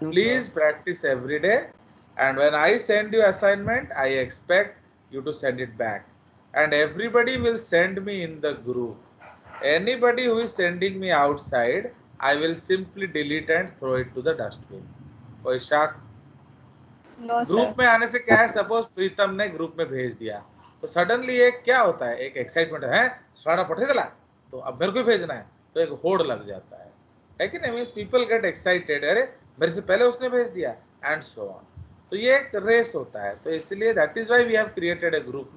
Please practice every day. And when I send you assignment, I expect you to send it back. And everybody will send me in the group. Anybody who is sending me outside, I will simply delete and throw it to the dustbin. कोई शक? No, group sir. में आने से क्या है, suppose प्रीतम ने group में भेज दिया तो सडनली एक क्या होता है, एक एक्साइटमेंट है, सारा पठे दिला तो अब मेरे को भेजना है, तो एक होड़ लग जाता है कि नहीं? मींस पीपल गेट एक्साइटेड, अरे मेरे से पहले उसने भेज दिया एंड सो ऑन। तो ये एक रेस होता है, तो इसलिए that is why we have created a group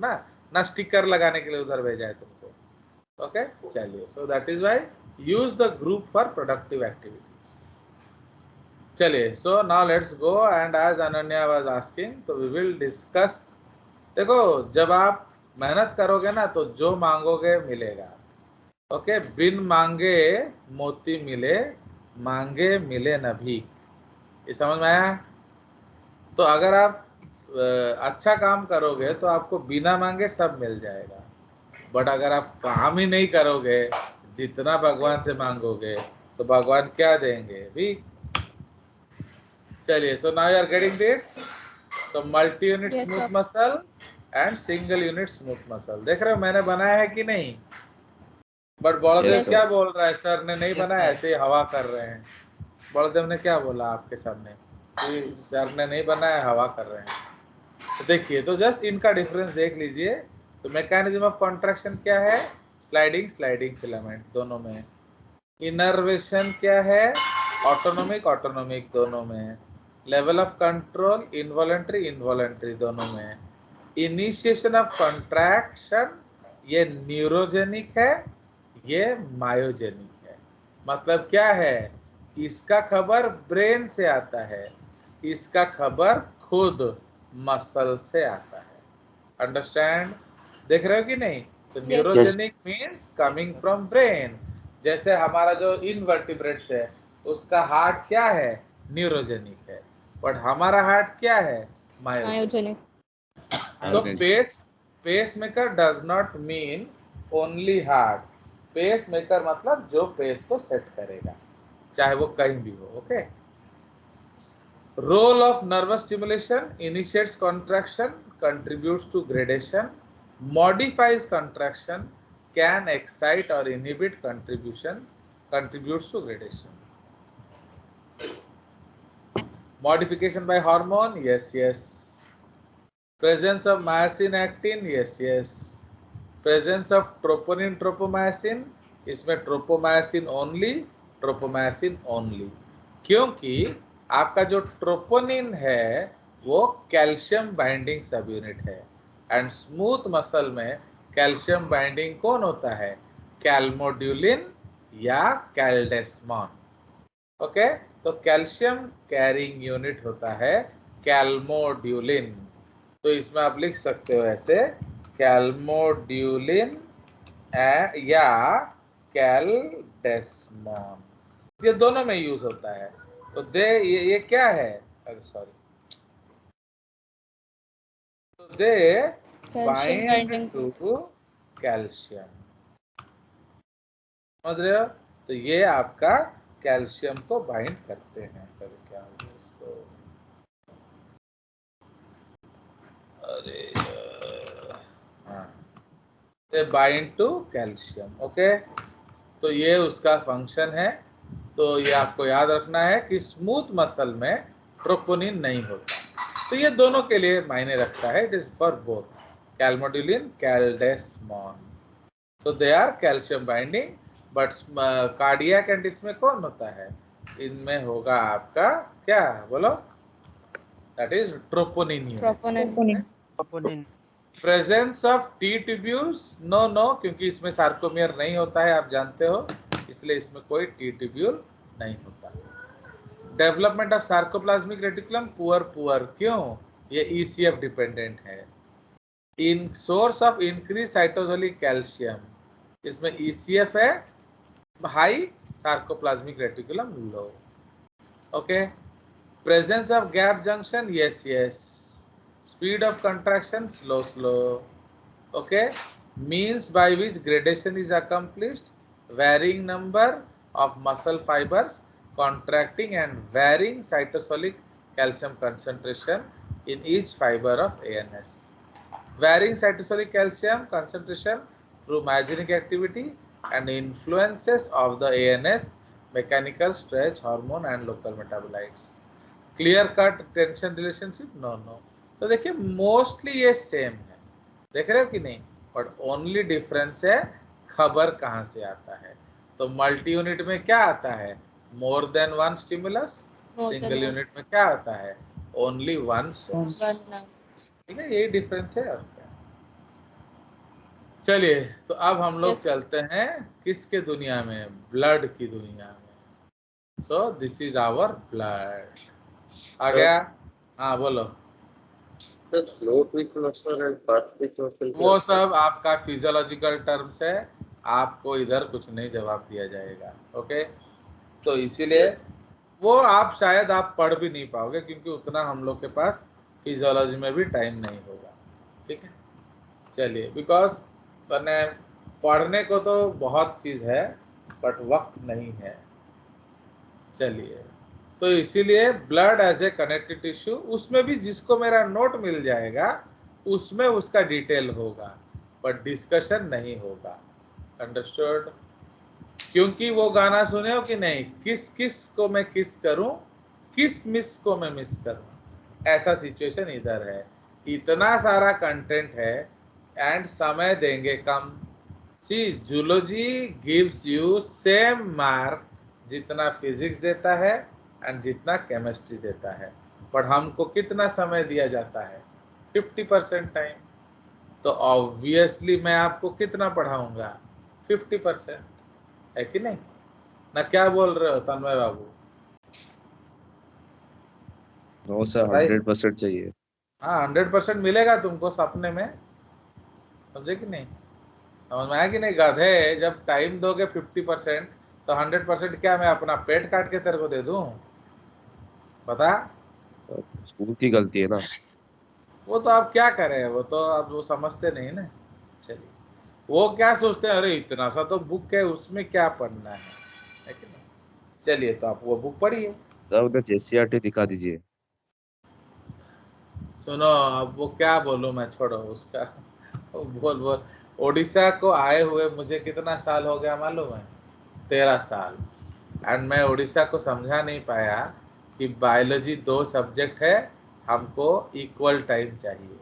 ना स्टिकर लगाने के लिए उधर भेजा है तुमको। ओके, चलिए, so that is why use the group for productive activities. चलिए, so now let's go and as Ananya was asking, तो वी विल डिस्कस। देखो, जब आप मेहनत करोगे ना तो जो मांगोगे मिलेगा। ओके, बिन मांगे मोती मिले, मांगे मिले न भीख। ये समझ में आया? तो अगर आप अच्छा काम करोगे तो आपको बिना मांगे सब मिल जाएगा, बट अगर आप काम ही नहीं करोगे, जितना भगवान से मांगोगे तो भगवान क्या देंगे? भीख। चलिए, so now you are getting this. So multi unit Yes, smooth sir. Muscle and single unit smooth muscle, देख रहे हो मैंने बनाया है कि नहीं? बट बलदेव Yes, क्या बोल रहा है, सर ने नहीं बनाया, ऐसे ही हवा कर रहे हैं। बलदेव ने क्या बोला आपके सामने कि सर ने नहीं बनाया, हवा कर रहे हैं। तो देखिए, तो जस्ट इनका डिफरेंस देख लीजिए। तो मैकेनिज्म ऑफ कॉन्ट्रैक्शन क्या है? स्लाइडिंग स्लाइडिंग फिलामेंट दोनों में। इनर्वेशन क्या है? ऑटोनोमिक ऑटोनोमिक दोनों में। Level of control involuntary involuntary दोनों में। इनिशिएशन ऑफ कॉन्ट्रैक्शन ये न्यूरोजेनिक है, ये मायोजेनिक है। मतलब क्या है? इसका खबर ब्रेन से आता है, इसका खबर खुद मसल से आता है। अंडरस्टैंड? देख रहे हो कि नहीं? तो yes, neurogenic means coming from brain. जैसे हमारा जो इनवर्टिब्रेट्स है उसका हार्ट क्या है? न्यूरोजेनिक है, बट हमारा हार्ट क्या है? मायोजेनिक। myogenic. तो pacemaker does not mean only heart. Pacemaker मतलब जो पेस को सेट करेगा, चाहे वो कहीं भी हो। Okay. Role of nervous stimulation: initiates contraction, contributes to gradation, modifies contraction, can excite or inhibit contribution, contributes to gradation. Modification by hormone: yes, yes. Presence of myosin actin: yes, yes. Presence of troponin tropomyosin: इसमें tropomyosin only, tropomyosin only, क्योंकि आपका जो troponin है वो calcium binding सब unit है। And smooth muscle में calcium binding कौन होता है? कैल्मोड्यूलिन या कैल्डेस्मोन। ओके, तो कैल्शियम कैरिंग यूनिट होता है कैल्मोड्यूलिन। तो इसमें आप लिख सकते हो ऐसे, कैल्मोड्यूलिन या कैल्डेस्मोन, ये दोनों में यूज होता है। तो ये क्या है? सॉरी, तो they Calcium bind binding. To calcium. समझ रहे हो? तो ये आपका कैल्शियम को बाइंड करते हैं। तो क्या होगा इसको? अरे हाँ, they bind to calcium. Okay, तो ये उसका फंक्शन है। तो ये आपको याद रखना है कि स्मूथ मसल में ट्रोपोनिन नहीं होता। तो ये दोनों के लिए मायने रखता है, it is for both calmodulin caldesmon. तो they are calcium binding, but cardiac and इसमें कौन होता है? इनमें होगा आपका क्या, बोलो? That is troponin unit. Troponin. Troponin. Presence of T tubules: no no, क्योंकि इसमें सार्कोमियर नहीं होता है, आप जानते हो, इसलिए इसमें कोई टी ट्यूब्यूल नहीं होता। Development of sarcoplasmic reticulum: poor poor, क्यों? ये ईसीएफ डिपेंडेंट है। इन सोर्स ऑफ इंक्रीज साइटोजोलिक कैल्शियम: इसमें ईसीएफ है high, sarcoplasmic reticulum low. Okay. Presence of gap junction: yes yes. Speed of contraction: slow slow. Okay. Means by which gradation is accomplished: varying number of muscle fibers contracting and varying cytosolic calcium concentration in each fiber of ANS. Varying cytosolic calcium concentration through myogenic activity and influences of the ANS mechanical stretch hormone and local metabolites. Clear cut tension relationship no no. तो देखिए mostly ये same है, देख रहे हो कि नहीं, but only difference है खबर कहाँ से आता है। तो मल्टी यूनिट में क्या आता है, more than one stimulus, single unit में क्या आता है, ओनली वन सोर्स। ठीक है, यही डिफरेंस है और क्या। चलिए तो अब हम लोग चलते हैं किसके दुनिया में, ब्लड की दुनिया में। So this is our blood. आ गया, हाँ बोलो। वो सब आपका फिजियोलॉजिकल टर्म्स है, आपको इधर कुछ नहीं जवाब दिया जाएगा। ओके, तो इसीलिए वो आप शायद आप पढ़ भी नहीं पाओगे क्योंकि उतना हम लोग के पास फिजियोलॉजी में भी टाइम नहीं होगा। ठीक है, चलिए, बिकॉज मैंने पढ़ने को तो बहुत चीज़ है बट वक्त नहीं है। चलिए, तो इसीलिए blood as a connective tissue, उसमें भी जिसको मेरा नोट मिल जाएगा उसमें उसका डिटेल होगा बट डिस्कशन नहीं होगा। अंडरस्टूड? क्योंकि वो गाना सुने हो कि नहीं, किस किस को मैं किस करूं, किस मिस को मैं मिस करूं, ऐसा सिचुएशन इधर है। इतना सारा कंटेंट है एंड समय देंगे कम। See zoology gives you same mark जितना फिजिक्स देता है एंड जितना केमिस्ट्री देता है, बट हमको कितना समय दिया जाता है, 50% टाइम। तो ऑब्वियसली मैं आपको कितना पढ़ाऊंगा, 50%, है कि नहीं ना? क्या बोल रहे हो तन्मय बाबू? नो सर, 100% चाहिए। हाँ, 100% मिलेगा तुमको सपने में, समझे कि नहीं? समझ में आया कि नहीं? गधे, जब टाइम दोगे 50% तो 100% क्या मैं अपना पेट काट के तेरे को दे दूं? बता। स्कूल की गलती है ना। वो तो आप क्या करें, वो तो आप वो समझते नहीं ना। चलिए, वो क्या सोचते हैं, अरे इतना सा तो बुक है उसमें क्या पढ़ना है कि नहीं? चलिए, तो आप वो बुक पढ़िए। सर उन्हें JCRT दिखा दीजिए। सुनो, अब वो क्या बोलूं मैं, छोड़ो उसका। बोल ओडिशा को आए हुए मुझे कितना साल हो गया मालूम है? 13 साल। एंड मैं उड़ीसा को समझा नहीं पाया कि बायोलॉजी 2 सब्जेक्ट है, हमको इक्वल टाइम चाहिए।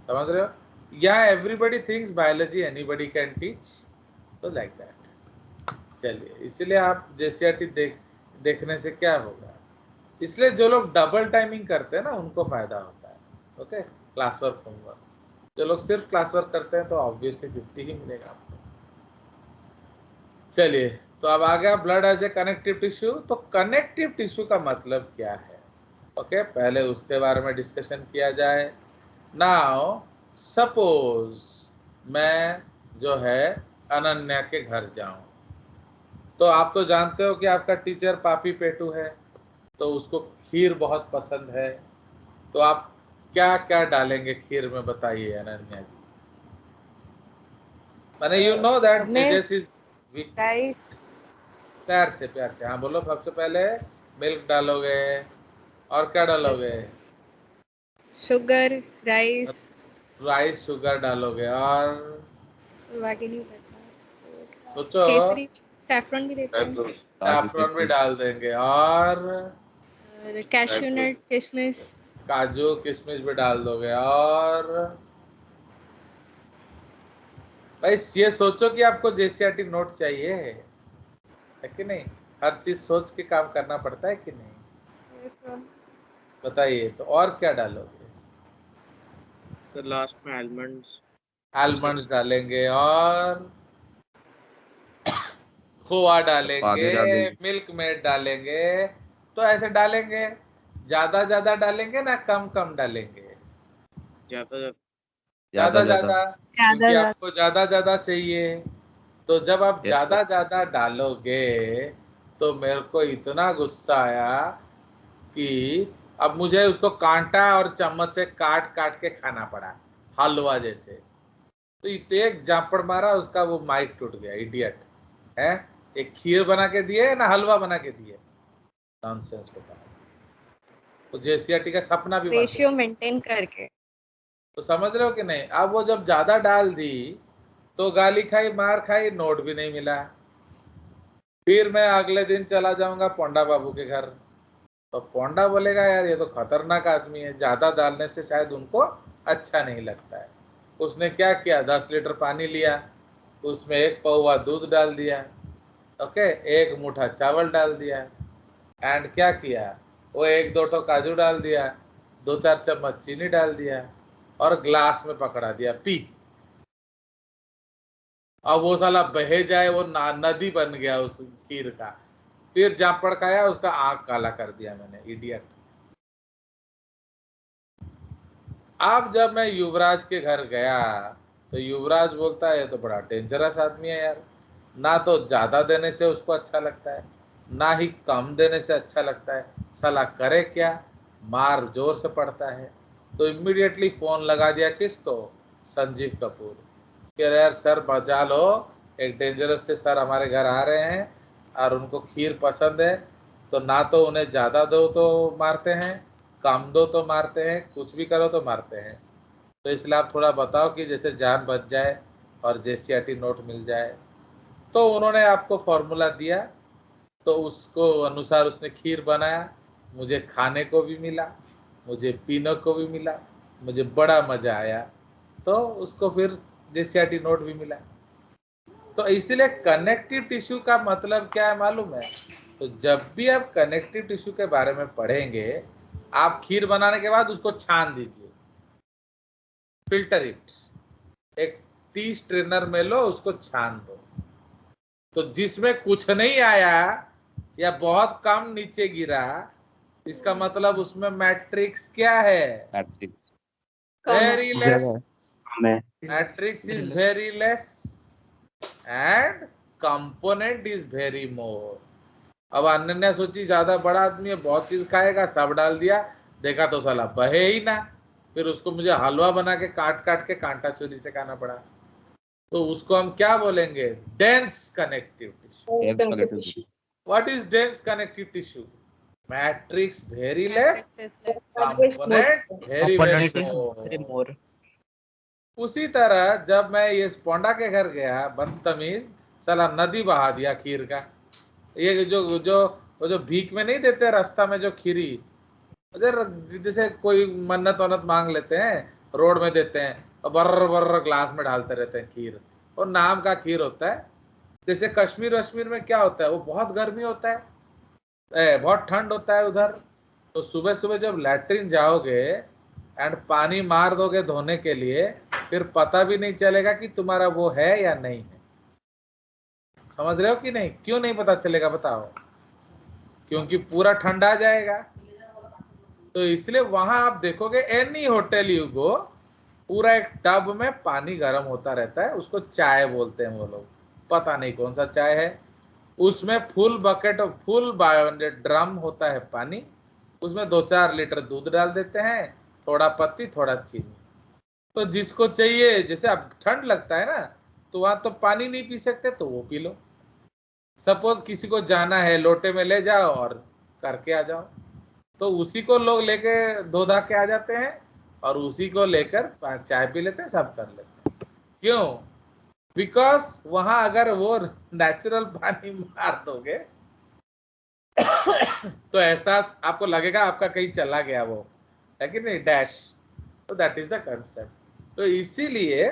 समझ रहे हो? या everybody thinks biology anybody can teach, तो लाइक दैट। चलिए, इसीलिए आप JCRT देखने से क्या होगा, इसलिए जो लोग डबल टाइमिंग करते हैं ना उनको फायदा होता है। ओके, क्लास वर्क होमवर्क, जो लोग सिर्फ क्लास वर्क करते हैं तो ऑब्वियसली 50 ही मिलेगा आपको। चलिए, तो अब आ गया blood as a connective tissue. तो कनेक्टिव टिश्यू का मतलब क्या है? ओके, पहले उसके बारे में डिस्कशन किया जाए। नाउ सपोज मैं जो है अनन्या के घर जाऊं, तो आप तो जानते हो कि आपका टीचर पापी पेटू है, तो उसको खीर बहुत पसंद है। तो आप क्या क्या डालेंगे खीर में, बताइए अनन्या जी। मैंने यू नो दैट जेजेस इज राइस, प्यार से हाँ बोलो। सबसे पहले मिल्क डालोगे, और क्या डालोगे? शुगर, राइस, राइस शुगर डालोगे, और बाकी नहीं पता। सोचो। केसरी, सैफरन भी देते हैं, सैफरन भी डाल देंगे, और कैश्यू नट, किशमिश, काजू किशमिश भी डाल दोगे, और भाई ये सोचो कि आपको JCRT नोट चाहिए, है कि नहीं? हर चीज सोच के काम करना पड़ता है कि नहीं? बताइए, तो और क्या डालोगे? तो लास्ट में आलमंड्स डालेंगे, और खोआ डालेंगे, मिल्क मेड डालेंगे। तो ऐसे डालेंगे, ज्यादा डालेंगे ना कम कम डालेंगे? ज्यादा, क्योंकि आपको ज्यादा चाहिए। तो जब आप ज्यादा डालोगे तो मेरे को इतना गुस्सा आया कि अब मुझे उसको कांटा और चम्मच से काट काट के खाना पड़ा, हलवा जैसे। तो एक जापड़ मारा, उसका वो माइक टूट गया, इडियट है। एक खीर बना के दिए ना हलवा बना के दिए? नॉनसेंस होता है। तो जेसीआरटी का सपना भी मत रेशियो देखो। मेंटेन करके। तो समझ रहे हो कि नहीं? अब वो जब ज्यादा डाल दी तो गाली खाई, मार खाई, नोट भी नहीं मिला। फिर मैं अगले दिन चला जाऊंगा पोंडा बाबू के घर, तो पोंडा बोलेगा यार ये तो खतरनाक आदमी है, ज्यादा डालने से शायद उनको अच्छा नहीं लगता है। उसने क्या किया, 10 लीटर पानी लिया, उसमें 1 पौवा दूध डाल दिया, ओके, 1 मुट्ठा चावल डाल दिया, एंड क्या किया, वो 1-2 ठो काजू डाल दिया, 2-4 चम्मच चीनी डाल दिया और ग्लास में पकड़ा दिया, पी। अब वो साला बहे जाए, वो नदी बन गया उस खीर का। फिर जहां पड़काया उसका आंख काला कर दिया मैंने, इडियट। अब जब मैं युवराज के घर गया तो युवराज बोलता है ये तो बड़ा डेंजरस आदमी है यार, ना तो ज्यादा देने से उसको अच्छा लगता है, ना ही कम देने से अच्छा लगता है, साला करे क्या, मार जोर से पड़ता है। तो इमीडिएटली फोन लगा दिया किसको, संजीव कपूर, कह रहे यार सर बचा लो, एक डेंजरस से सर हमारे घर आ रहे हैं और उनको खीर पसंद है, तो ना तो उन्हें ज्यादा दो तो मारते हैं, कम दो तो मारते हैं, कुछ भी करो तो मारते हैं। तो इसलिए आप थोड़ा बताओ कि जैसे जान बच जाए और जेसीआरटी नोट मिल जाए। तो उन्होंने आपको फॉर्मूला दिया, तो उसको अनुसार उसने खीर बनाया, मुझे खाने को भी मिला, मुझे पीने को भी मिला, मुझे बड़ा मजा आया, तो उसको फिर जेसीआरटी नोट भी मिला। तो इसलिए कनेक्टिव टिश्यू का मतलब क्या है मालूम है? तो जब भी आप कनेक्टिव टिश्यू के बारे में पढ़ेंगे, आप खीर बनाने के बाद उसको छान दीजिए, फिल्टर इट, एक टी स्ट्रेनर में लो, उसको छान दो। तो जिसमें कुछ नहीं आया या बहुत कम नीचे गिरा, इसका मतलब उसमें मैट्रिक्स क्या है, मैट्रिक्स वेरी लेस। में matrix is very less and component is very more. अब अनन्या सोची ज्यादा बड़ा आदमी है, बहुत चीज खाएगा, सब डाल दिया, देखा तो साला बहे ही ना, फिर उसको मुझे हलवा बना के काट काट के कांटा चूरी से खाना पड़ा। तो उसको हम क्या बोलेंगे, dense connective tissue. What is dense connective tissue? Matrix very less, component very very more. उसी तरह जब मैं ये पोंडा के घर गया, बदतमीज साला नदी बहा दिया खीर का। ये जो जो वो जो भीख में नहीं देते रास्ता में जो खीरी, जैसे कोई मन्नत वन्नत मांग लेते हैं, रोड में देते हैं और बर्र बर्र ग्लास में डालते रहते हैं खीर, और नाम का खीर होता है। जैसे कश्मीर वश्मीर में क्या होता है, वो बहुत गर्मी होता है, बहुत ठंड होता है उधर, तो सुबह सुबह जब लैट्रिन जाओगे एंड पानी मार दोगे धोने के लिए, फिर पता भी नहीं चलेगा कि तुम्हारा वो है या नहीं है। समझ रहे हो कि नहीं? क्यों नहीं पता चलेगा बताओ? क्योंकि पूरा ठंडा जाएगा। तो इसलिए वहां आप देखोगे एनी होटल यू गो, पूरा एक टब में पानी गर्म होता रहता है, उसको चाय बोलते हैं वो लोग, पता नहीं कौन सा चाय है। उसमें फुल बकेट फुल ड्रम होता है पानी, उसमें 2-4 लीटर दूध डाल देते हैं, थोड़ा पत्ती थोड़ा चीनी। तो जिसको चाहिए, जैसे अब ठंड लगता है ना, तो वहां तो पानी नहीं पी सकते, तो वो पी लो। सपोज किसी को जाना है, लोटे में ले जाओ और करके आ जाओ, तो उसी को लोग लेके धो धा के आ जाते हैं और उसी को लेकर चाय पी लेते हैं, सब कर लेते हैं। क्यों? बिकॉज वहां अगर वो नेचुरल पानी मार दोगे तो एहसास आपको लगेगा आपका कहीं चला गया वो, है कि नहीं, डैश। तो दैट इज द कंसेप्ट। तो इसीलिए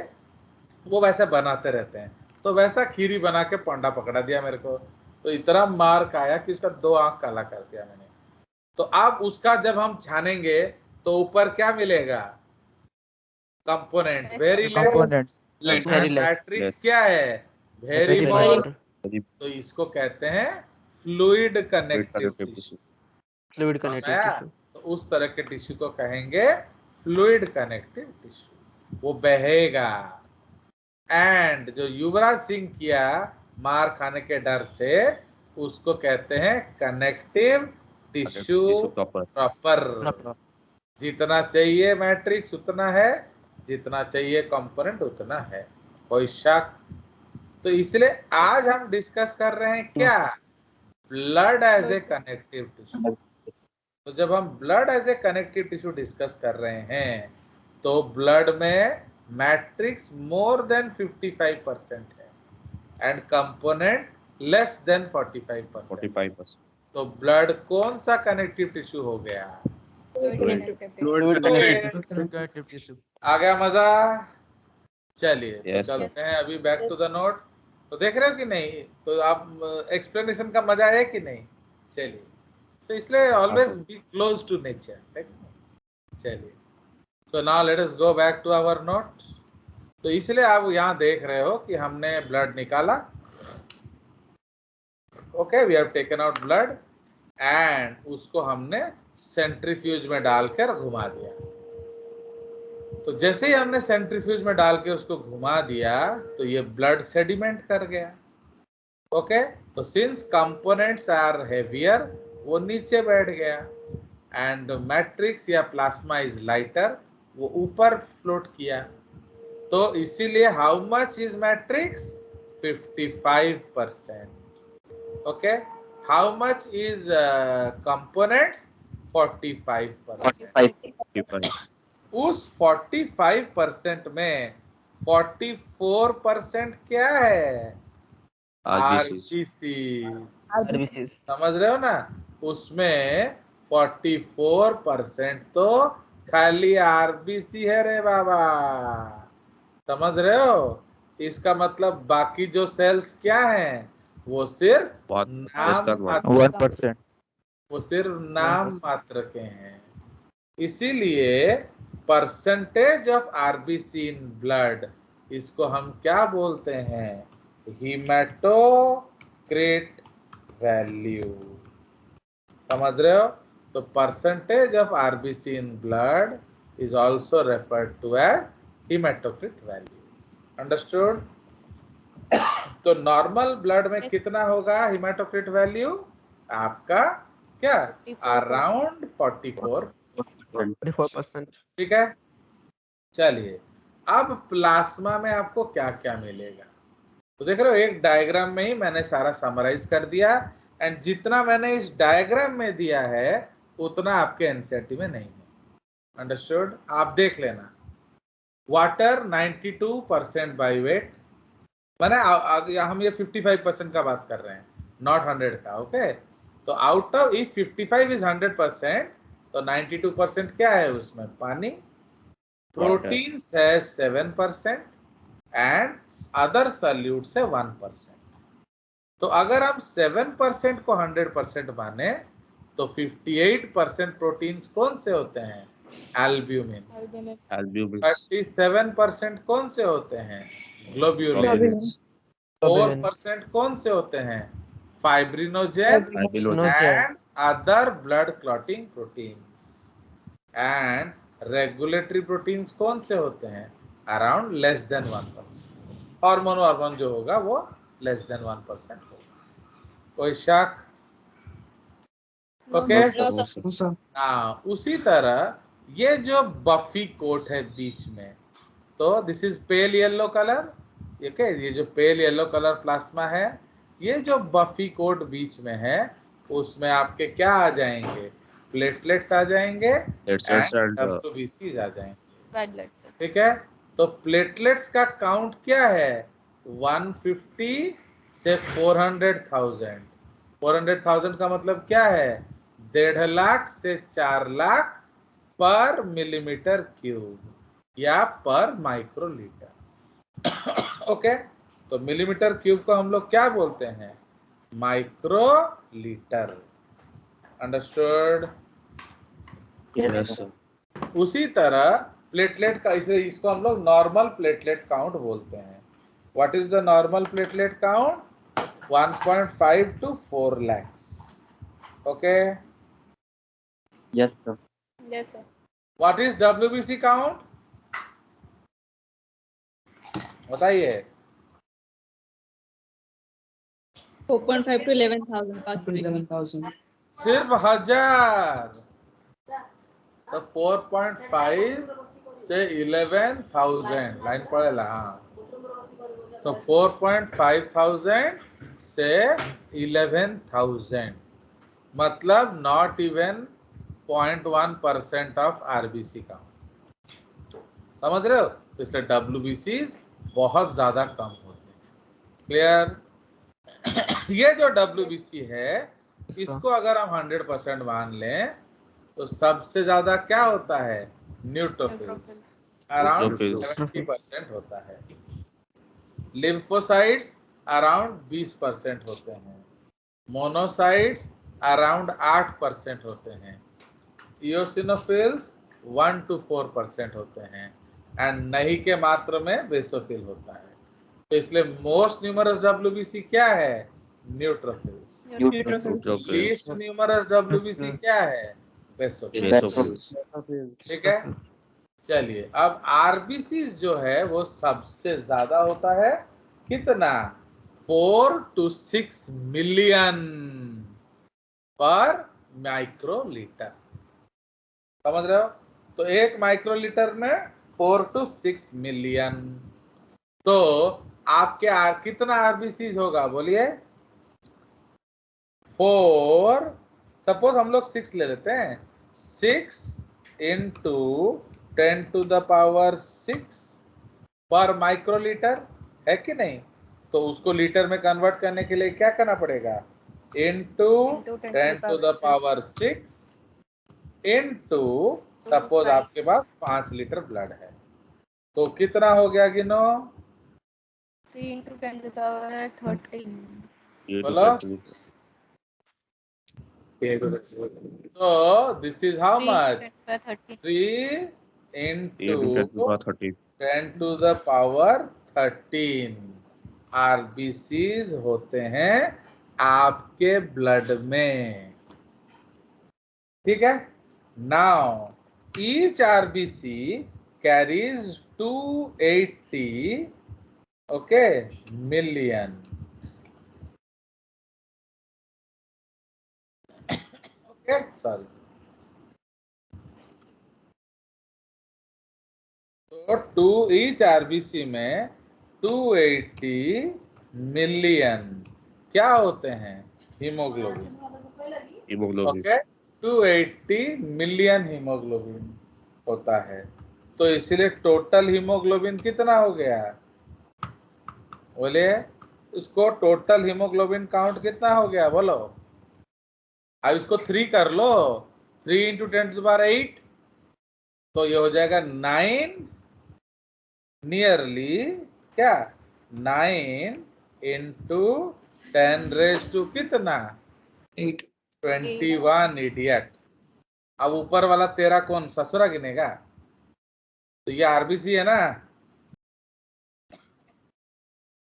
वो वैसे बनाते रहते हैं। तो वैसा खीरी बना के पंडा पकड़ा दिया मेरे को, तो इतना मार खाया कि उसका 2 आंख काला कर दिया मैंने। तो अब उसका जब हम छानेंगे तो ऊपर क्या मिलेगा, कंपोनेंट वेरी लेस, मैट्रिक्स क्या है, वेरी मोर। तो इसको कहते हैं fluid connective tissue. Fluid connective tissue. तो उस तरह के टिश्यू को कहेंगे फ्लूइड कनेक्टिव टिश्यू, वो बहेगा। एंड जो युवराज सिंह किया मार खाने के डर से, उसको कहते हैं कनेक्टिव टिश्यू प्रॉपर। जितना चाहिए मैट्रिक्स उतना है, जितना चाहिए कंपोनेंट उतना है, कोई शक? तो इसलिए आज हम डिस्कस कर रहे हैं क्या, blood as a connective tissue. तो जब हम blood as a connective tissue discuss कर रहे हैं तो ब्लड में मैट्रिक्स मोर देन 55% है एंड कंपोनेंट लेस देन 45%। 45%। तो ब्लड कौन सा कनेक्टिव टिश्यू हो गया? Connective tissue. आ गया मजा? चलिए Yes, तो चलते हैं अभी बैक टू द नोट। तो देख रहे हो कि नहीं? तो आप एक्सप्लेनेशन का मजा है कि नहीं? चलिए, so इसलिए always be close to nature. चलिए, so now let us go back to our note. तो इसलिए आप यहाँ देख रहे हो कि हमने ब्लड निकाला। Okay, we have taken out blood and उसको हमने सेंट्रीफ्यूज में डालकर घुमा दिया। तो जैसे ही हमने सेंट्रीफ्यूज में डाल के उसको घुमा दिया तो ये ब्लड सेडिमेंट कर गया। ओके, तो सिंस कंपोनेंट्स आर हेवियर, वो नीचे बैठ गया एंड मैट्रिक्स या प्लाज्मा इज लाइटर, वो ऊपर फ्लोट किया। तो इसीलिए how much is matrix? 55%। Okay, how much is components? 45%। उस 45% में 44% क्या है? आरबीसी। समझ रहे हो ना? उसमें 44% तो खाली आरबीसी है रे बाबा। समझ रहे हो? इसका मतलब बाकी जो सेल्स क्या हैं? वो सिर्फ नाम 1%। वो सिर्फ नाम मात्र के हैं। इसीलिए percentage of RBC in blood, इसको हम क्या बोलते हैं? Haematocrit value. समझ रहे हो? तो percentage of RBC in blood is also referred to as haematocrit value. Understood? तो नॉर्मल ब्लड में कितना होगा हीमेटोक्रिट वैल्यू आपका? क्या? अराउंड 44%। ठीक है। चलिए, अब प्लाज्मा में आपको क्या क्या मिलेगा? तो देख रहे हो, एक डायग्राम में ही मैंने सारा समराइज कर दिया एंड जितना मैंने इस डायग्राम में दिया है उतना आपके एनसीईआरटी में नहीं है। अंडरस्टूड? आप देख लेना। वाटर 92% बाय वेट, मैंने हम ये 55% का बात कर रहे हैं, नॉट 100 का। ओके, तो आउट ऑफ इफ 55 इज 100%, तो 92% क्या है उसमें? पानी। प्रोटीन्स है 7% एंड अदर सॉल्यूट्स है 1%। तो अगर हम 7% को 100% माने तो 58% प्रोटीन्स कौन से होते हैं? एल्ब्यूमिन। 37% कौन से होते हैं? ग्लोब्यूलिन। 4% कौन से होते हैं? Fibrinogen and other blood clotting proteins. And regulatory proteins कौन से होते हैं? Around less than 1%। हार्मोन जो होगा वो लेस देन 1% होगा। कोई शक? ओके। हाँ, उसी तरह ये जो बफी कोट है बीच में, तो this is pale yellow colour. ये जो पेल येलो कलर प्लाज्मा है, ये जो बफी कोट बीच में है उसमें आपके क्या आ जाएंगे? प्लेटलेट्स आ जाएंगे, डब्ल्यूबीसीज आ जाएंगे। ठीक है। तो प्लेटलेट्स का काउंट क्या है? 150 से 400,000। 400,000 का मतलब क्या है? 1.5 लाख से 4 लाख पर मिलीमीटर क्यूब या पर माइक्रोलीटर। ओके, तो मिलीमीटर क्यूब को हम लोग क्या बोलते हैं? माइक्रोलीटर। अंडरस्टूड? उसी तरह प्लेटलेट का, इसको हम लोग नॉर्मल प्लेटलेट काउंट बोलते हैं। What is the normal platelet count? 1.5 to 4 lakhs. Okay? Yes, sir. Yes, sir. What is WBC count? बताइए। 4.5 to 11,000. सिर्फ 1000। तो 4.5 से 11,000 लाइन पड़ेगा। हाँ, तो 4.5 थाउजेंड से 11,000, मतलब नॉट इवन 0.1% ऑफ आरबीसी का। समझ रहे हो? तो इसलिए WBCs बहुत ज्यादा कम होते हैं। क्लियर? ये जो WBC है, इसको अगर हम 100% मान लें तो सबसे ज्यादा क्या होता है? Neutrophils, around neutrophils. 70% होता है। लिम्फोसाइट्स अराउंड 20% होते हैं। मोनोसाइट्स अराउंड 8% होते हैं। इओसिनोफिल्स 1 to 4% होते हैं। एंड नहीं के मात्र में बेसोफिल होता है। तो इसलिए मोस्ट न्यूमरस WBC क्या है? Neutrophils. Neutrophils. Least numerous WBC क्या है? बेसोफिल्स। बेसोफिल्स। ठीक है, चलिए अब आरबीसीज जो है वो सबसे ज्यादा होता है। कितना? 4 to 6 मिलियन पर माइक्रोलीटर। समझ रहे हो? तो एक माइक्रोलीटर में 4 to 6 मिलियन। तो आपके कितना आरबीसीज होगा? बोलिए। 4, सपोज हम लोग 6 ले लेते हैं। 6 into 10 to the power 6 पर माइक्रोलीटर, है कि नहीं? तो उसको लीटर में कन्वर्ट करने के लिए क्या करना पड़ेगा? Into 10 to the power 6 into, suppose आपके पास 5 लीटर ब्लड है, तो कितना हो गया? गिनो। 3 into 10 to the power 13. बोलो। तो this is how 3 into much? 10 to the 13. 3 into 30. 10 to the power 13 RBCs होते हैं आपके ब्लड में। ठीक है, now each RBC carries 280 okay million. Okay sorry, तो ईच आरबीसी में 280 मिलियन क्या होते हैं? Haemoglobin. Haemoglobin. Okay, 280 million haemoglobin होता है। तो इसलिए टोटल हीमोग्लोबिन कितना हो गया? बोलिए, उसको टोटल हीमोग्लोबिन काउंट कितना हो गया? बोलो। अब इसको 3 कर लो। 3 into 10 to the power 8, तो ये हो जाएगा 9 नियरली क्या? 9 into 10 raised to कितना? 8. 21 इडियट। अब ऊपर वाला तेरा कौन ससुरा गिनेगा? तो ये आरबीसी है ना,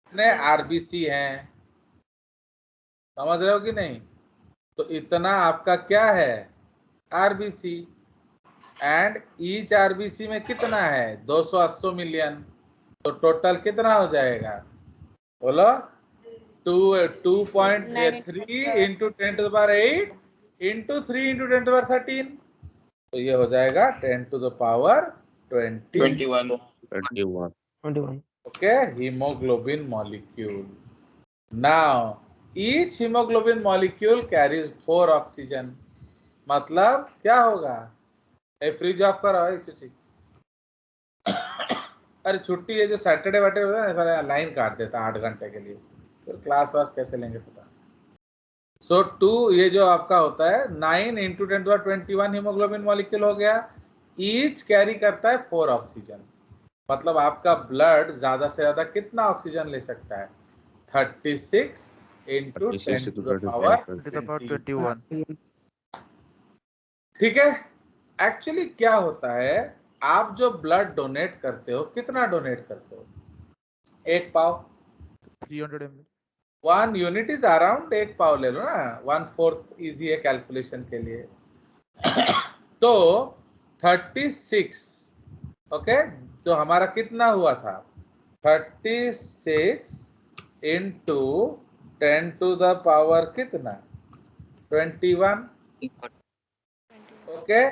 इतने आरबीसी हैं। समझ रहे हो कि नहीं? तो इतना आपका क्या है? आरबीसी। एंड ईच आरबीसी में कितना है? 280 मिलियन। तो टोटल कितना हो जाएगा? बोलो। 2.3 into 10 to the power 8 into 3 into 10 to the power 13, तो ये हो जाएगा 10 to the power 20 21. Okay haemoglobin molecule. Now each haemoglobin molecule carries 4 oxygen. मतलब क्या होगा? फ्रिज ऑफ करो इस अरे छुट्टी है जो सैटरडे वैटरडे होता है ना, सारा लाइन काट देता 8 घंटे के लिए, फिर क्लास वास कैसे लेंगे पता। सो 2 ये जो आपका होता है 9 into 10 to the power 21 haemoglobin molecule हो गया। ईच कैरी करता है 4 ऑक्सीजन। मतलब आपका ब्लड ज्यादा से ज्यादा कितना ऑक्सीजन ले सकता है? 36 into 10 to the power 21. ठीक है। एक्चुअली क्या होता है, आप जो ब्लड डोनेट करते हो कितना डोनेट करते हो? 1 पाव। 300 ml. 1 यूनिट इज अराउंड 1 पाव ले लो ना, 1/4 इजी है कैलकुलेशन के लिए। तो 36 ओके, तो हमारा कितना हुआ था? 36 into 10 to the power कितना? 21 okay,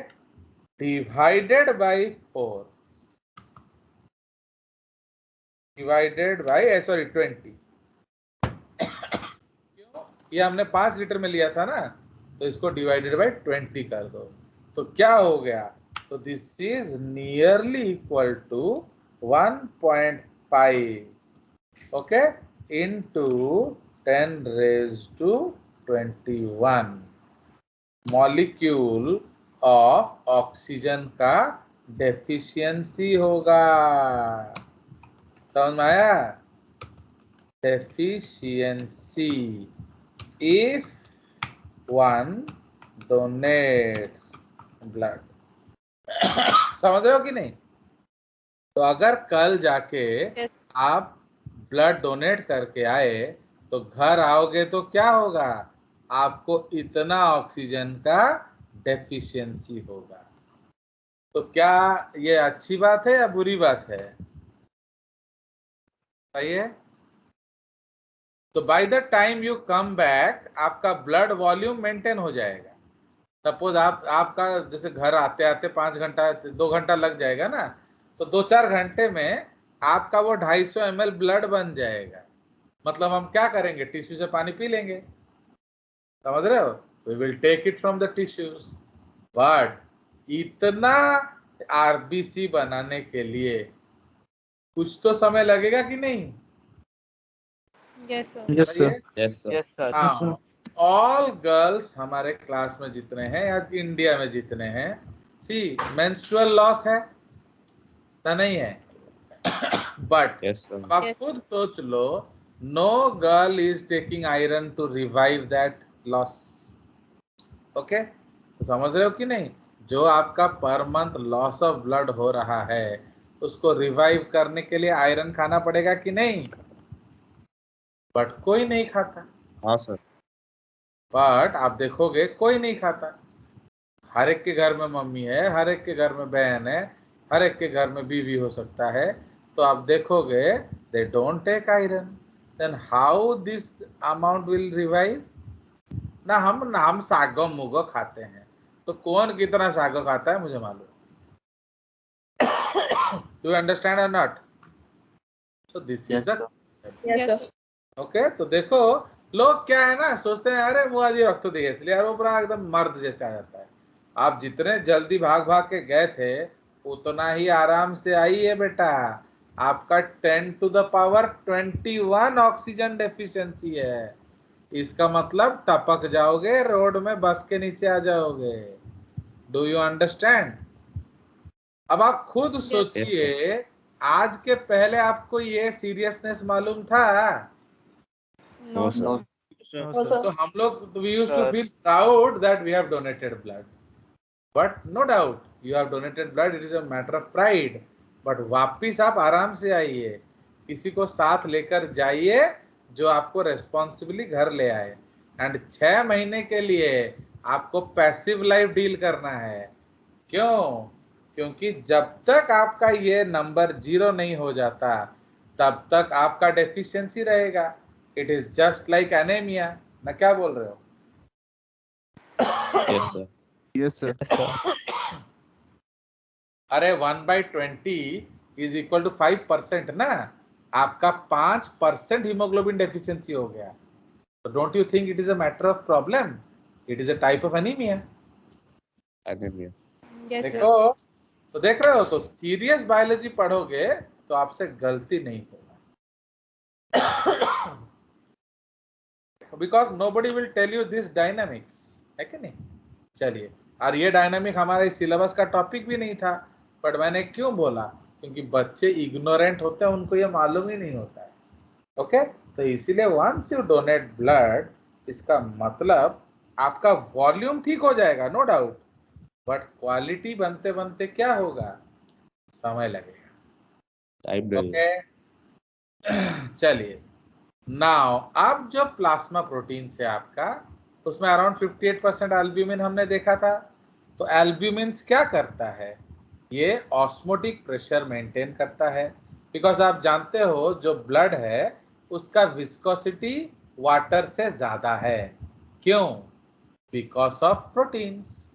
divided by 4 divided by 20 ये हमने 5 लीटर में लिया था ना, तो इसको डिवाइडेड बाय 20 कर दो, तो क्या हो गया, तो this is nearly equal to 1.5, okay, into 10⁻21 molecule of oxygen का डेफिशिएंसी होगा। समझ में आया? Deficiency if one donates blood. समझ रहे हो कि नहीं? तो अगर कल जाके Yes. आप ब्लड डोनेट करके आए तो घर आओगे तो क्या होगा, आपको इतना ऑक्सीजन का डेफिशिएंसी होगा। तो क्या ये अच्छी बात है या बुरी बात है? बताइए। तो by the time you come back आपका ब्लड वॉल्यूम मेंटेन हो जाएगा। सपोज आपका जैसे घर आते आते 5 घंटा 2 घंटा लग जाएगा ना, तो 2-4 घंटे में आपका वो 250 ml ब्लड बन जाएगा। मतलब हम क्या करेंगे, टिश्यू से पानी पी लेंगे। समझ रहे हो? We will take it from the tissues, but इतना आरबीसी बनाने के लिए कुछ तो समय लगेगा कि नहीं? Yes, sir. Yes, sir. Yes, sir. Yes, sir. हाँ, ऑल गर्ल्स हमारे क्लास में जितने हैं या इंडिया में जितने हैं, सी मेंस्ट्रुअल लॉस है ना, नहीं है? But Yes, sir. अब आप Yes. खुद सोच लो, no girl is taking iron to revive that loss. Okay, तो समझ रहे हो कि नहीं? जो आपका per month loss of blood हो रहा है, उसको रिवाइव करने के लिए आयरन खाना पड़ेगा कि नहीं? बट कोई नहीं खाता। हाँ सर। बट आप देखोगे कोई नहीं खाता। हर एक के घर में मम्मी है, हर एक के घर में बहन है, हर एक के घर में बीवी हो सकता है। तो आप देखोगे they don't take iron, then how this amount will revive? ना हम सागो मुगो खाते हैं, तो कौन कितना सागो खाता है मुझे मालूम। डू यू अंडरस्टैंड और not? So this is Yes, the sir. Yes, sir. Okay. तो देखो लोग क्या है ना, सोचते हैं अरे वो आज रक्त दिए इसलिए, यार वो पूरा एकदम मर्द जैसे आ जाता है। आप जितने जल्दी भाग भाग के गए थे उतना ही आराम से आइए बेटा। आपका 10⁻21 ऑक्सीजन डेफिशिएंसी है। इसका मतलब टपक जाओगे रोड में, बस के नीचे आ जाओगे। Do you understand? अब आप खुद सोचिए, आज के पहले आपको ये सीरियसनेस मालूम था? No, No, sir. No, sir. No, sir. तो हम लोग we used to Sir. feel proud that we have donated blood, but no doubt you have donated blood, it is a matter of pride, but वापिस आप आराम से आइए, किसी को साथ लेकर जाइए जो आपको रेस्पॉन्सिबली घर ले आए। एंड 6 महीने के लिए आपको पैसिव लाइफ डील करना है। क्यों? क्योंकि जब तक आपका ये नंबर 0 नहीं हो जाता तब तक आपका डेफिशिएंसी रहेगा। It is just like anaemia ना, क्या बोल रहे हो? Yes, sir. Yes, sir. अरे 1/20 इज इक्वल टू 5% ना, आपका 5% हीमोग्लोबिन डेफिशिएंसी हो गया। तो don't you think it is a matter of problem? It is a type of anaemia. Anemia. Yes, sir. देखो, तो देख रहे हो, तो सीरियस बायोलॉजी पढ़ोगे तो आपसे गलती नहीं होगा। Because nobody will tell you this dynamics, है कि नहीं? चलिए, और ये डायनामिक हमारे सिलेबस का टॉपिक भी नहीं था, बट मैंने क्यों बोला? क्योंकि बच्चे इग्नोरेंट होते हैं, उनको ये मालूम ही नहीं होता है। ओके, तो इसीलिए वंस यू डोनेट ब्लड, इसका मतलब आपका वॉल्यूम ठीक हो जाएगा, नो डाउट, बट क्वालिटी बनते बनते क्या होगा? समय लगेगा। Time लगेगा। ओके, चलिए, नाउ अब जो प्लाज्मा प्रोटीन से आपका, उसमें अराउंड 58% एल्ब्यूमिन हमने देखा था। तो एल्ब्यूमिन क्या करता है? ये ऑस्मोटिक प्रेशर मेंटेन करता है, बिकॉज आप जानते हो जो ब्लड है उसका विस्कोसिटी वाटर से ज्यादा है। क्यों? Because of proteins.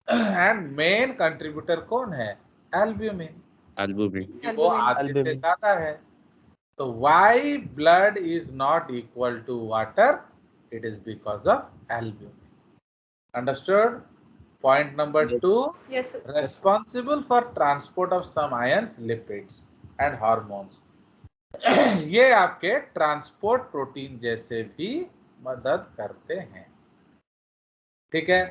And main contributor कौन है? एल्ब्यूमिन। Albumin. वो आधे से ज्यादा है। तो why blood is not equal to water? It is because of albumin. Understood? Point number 2, Yes, sir. responsible for transport of some ions, lipids and hormones. ये आपके ट्रांसपोर्ट प्रोटीन जैसे भी मदद करते हैं, ठीक है।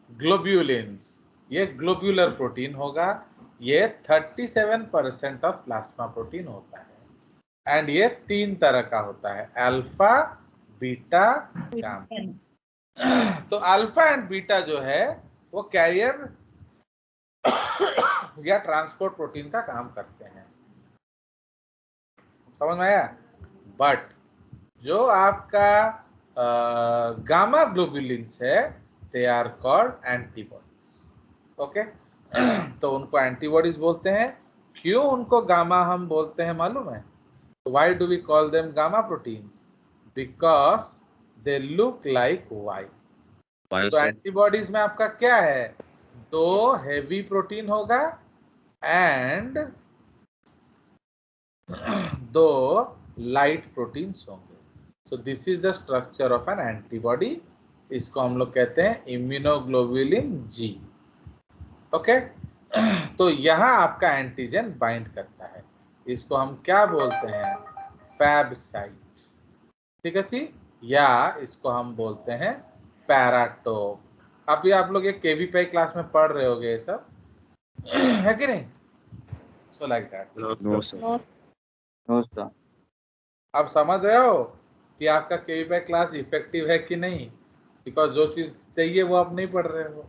ग्लोब्यूलिन्स, ये ग्लोब्यूलर प्रोटीन होगा, ये 37% ऑफ प्लाज्मा प्रोटीन होता है एंड ये 3 तरह का होता है, अल्फा, बीटा, गामा। तो अल्फा एंड बीटा जो है वो कैरियर या ट्रांसपोर्ट प्रोटीन का काम करते हैं, समझ में आया। बट जो आपका गामा ग्लोबुलिन्स है, they are called antibodies. Okay, तो उनको एंटीबॉडीज बोलते हैं। क्यों उनको गामा हम बोलते हैं मालूम है? Why do we call them gamma proteins? Because they look like Y. तो एंटीबॉडीज में आपका क्या है, 2 हेवी प्रोटीन होगा एंड 2 लाइट प्रोटीन्स होंगे। So this is the structure of an antibody. इसको हम लोग कहते हैं इम्यूनोग्लोबुलिन जी। ओके, तो यहाँ आपका एंटीजन बाइंड करता है, इसको हम क्या बोलते हैं? फैब साइट, ठीक है जी, या इसको हम बोलते हैं पैराटोप। अभी आप लोग ये केवीपी क्लास में पढ़ रहे होगे ये सब, है कि नहीं? So like that. No, sir. No, No, sir. आप समझ रहे हो कि आपका केवीपी क्लास इफेक्टिव है कि नहीं? बिकॉज जो चीज चाहिए वो आप नहीं पढ़ रहे हो,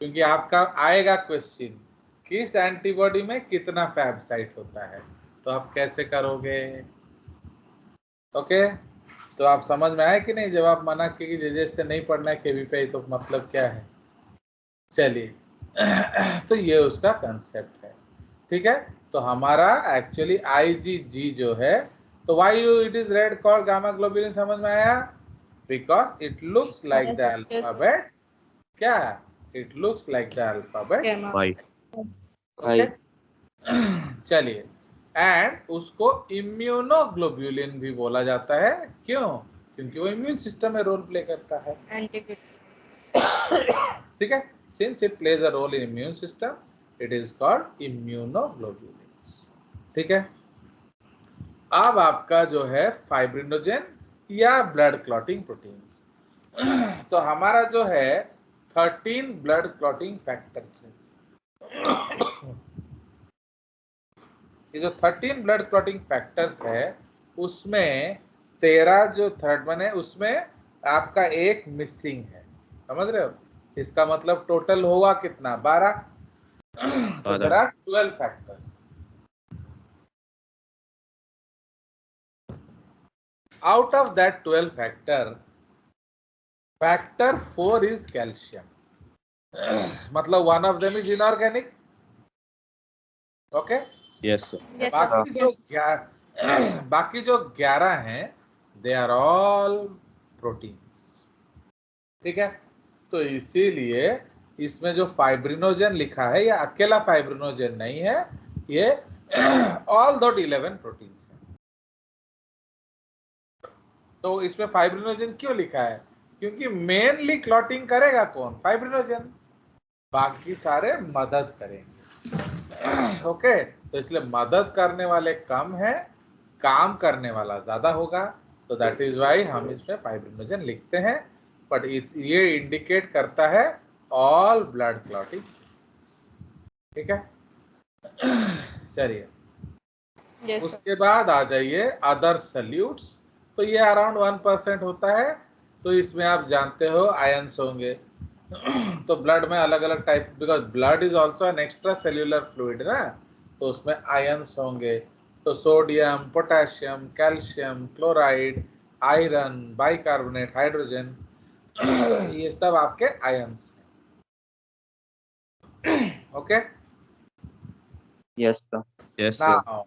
क्योंकि आपका आएगा क्वेश्चन किस एंटीबॉडी में कितना फैब साइट होता है, तो आप कैसे करोगे? ओके, तो आप समझ में आए कि नहीं? जब आप मना किए कि जे से नहीं पढ़ना है केवीपी, तो मतलब क्या है? चलिए, तो ये उसका कंसेप्ट है, ठीक है। तो हमारा एक्चुअली IgG जो है, तो why you it is red called gamma globulin, समझ में आया? Because it looks like the alphabet, क्या? It looks like the alphabet gamma. Why? Okay. चलिए, एंड उसको इम्यूनोग्लोबुलिन भी बोला जाता है। क्यों? क्योंकि वो इम्यून सिस्टम में रोल प्ले करता है, ठीक है। Since it plays a role in immune system, it is called immunoglobulins, ठीक है। अब आपका जो है फाइब्रिनोजेन या ब्लड क्लॉटिंग प्रोटीन्स, तो हमारा जो है 13 ब्लड क्लॉटिंग फैक्टर्स है। ये जो 13 ब्लड क्लॉटिंग फैक्टर्स है, उसमें 13 जो थर्ड वन है, उसमें आपका एक मिसिंग है, समझ रहे हो? इसका मतलब टोटल होगा कितना? 12। तो there are 12 factors. Out of that 12 factor 4 is calcium. मतलब one of them is inorganic. Okay? Yes, sir. Yes, sir. बाकी जो 11 हैं, they are all proteins. ठीक है? तो इसीलिए इसमें जो फाइब्रिनोजन लिखा है, ये अकेला फाइब्रिनोजन नहीं है, ये all those 11 प्रोटीन्स हैं। तो इसमें फाइब्रिनोजन क्यों लिखा है? क्योंकि मेनली क्लॉटिंग करेगा कौन? फाइब्रिनोजन। बाकी सारे मदद करेंगे। ओके, तो इसलिए मदद करने वाले कम है, काम करने वाला ज्यादा होगा, तो दैट इज वाई हम इसमें फाइब्रिनोजन लिखते हैं। बट ये इंडिकेट करता है ऑल ब्लड क्लॉटिंग, ठीक है। चलिए, Yes, sir. उसके बाद आ जाइए अदर सल्यूट्स। तो ये अराउंड 1% होता है। तो इसमें आप जानते हो आयंस होंगे। तो ब्लड में अलग अलग type, because blood is also an extra cellular fluid ना, तो उसमें आयंस होंगे। तो sodium, potassium, calcium, chloride, iron, bicarbonate, hydrogen, ये सब आपके आयंस हैं। Okay, Yes, sir. Yes, sir. Now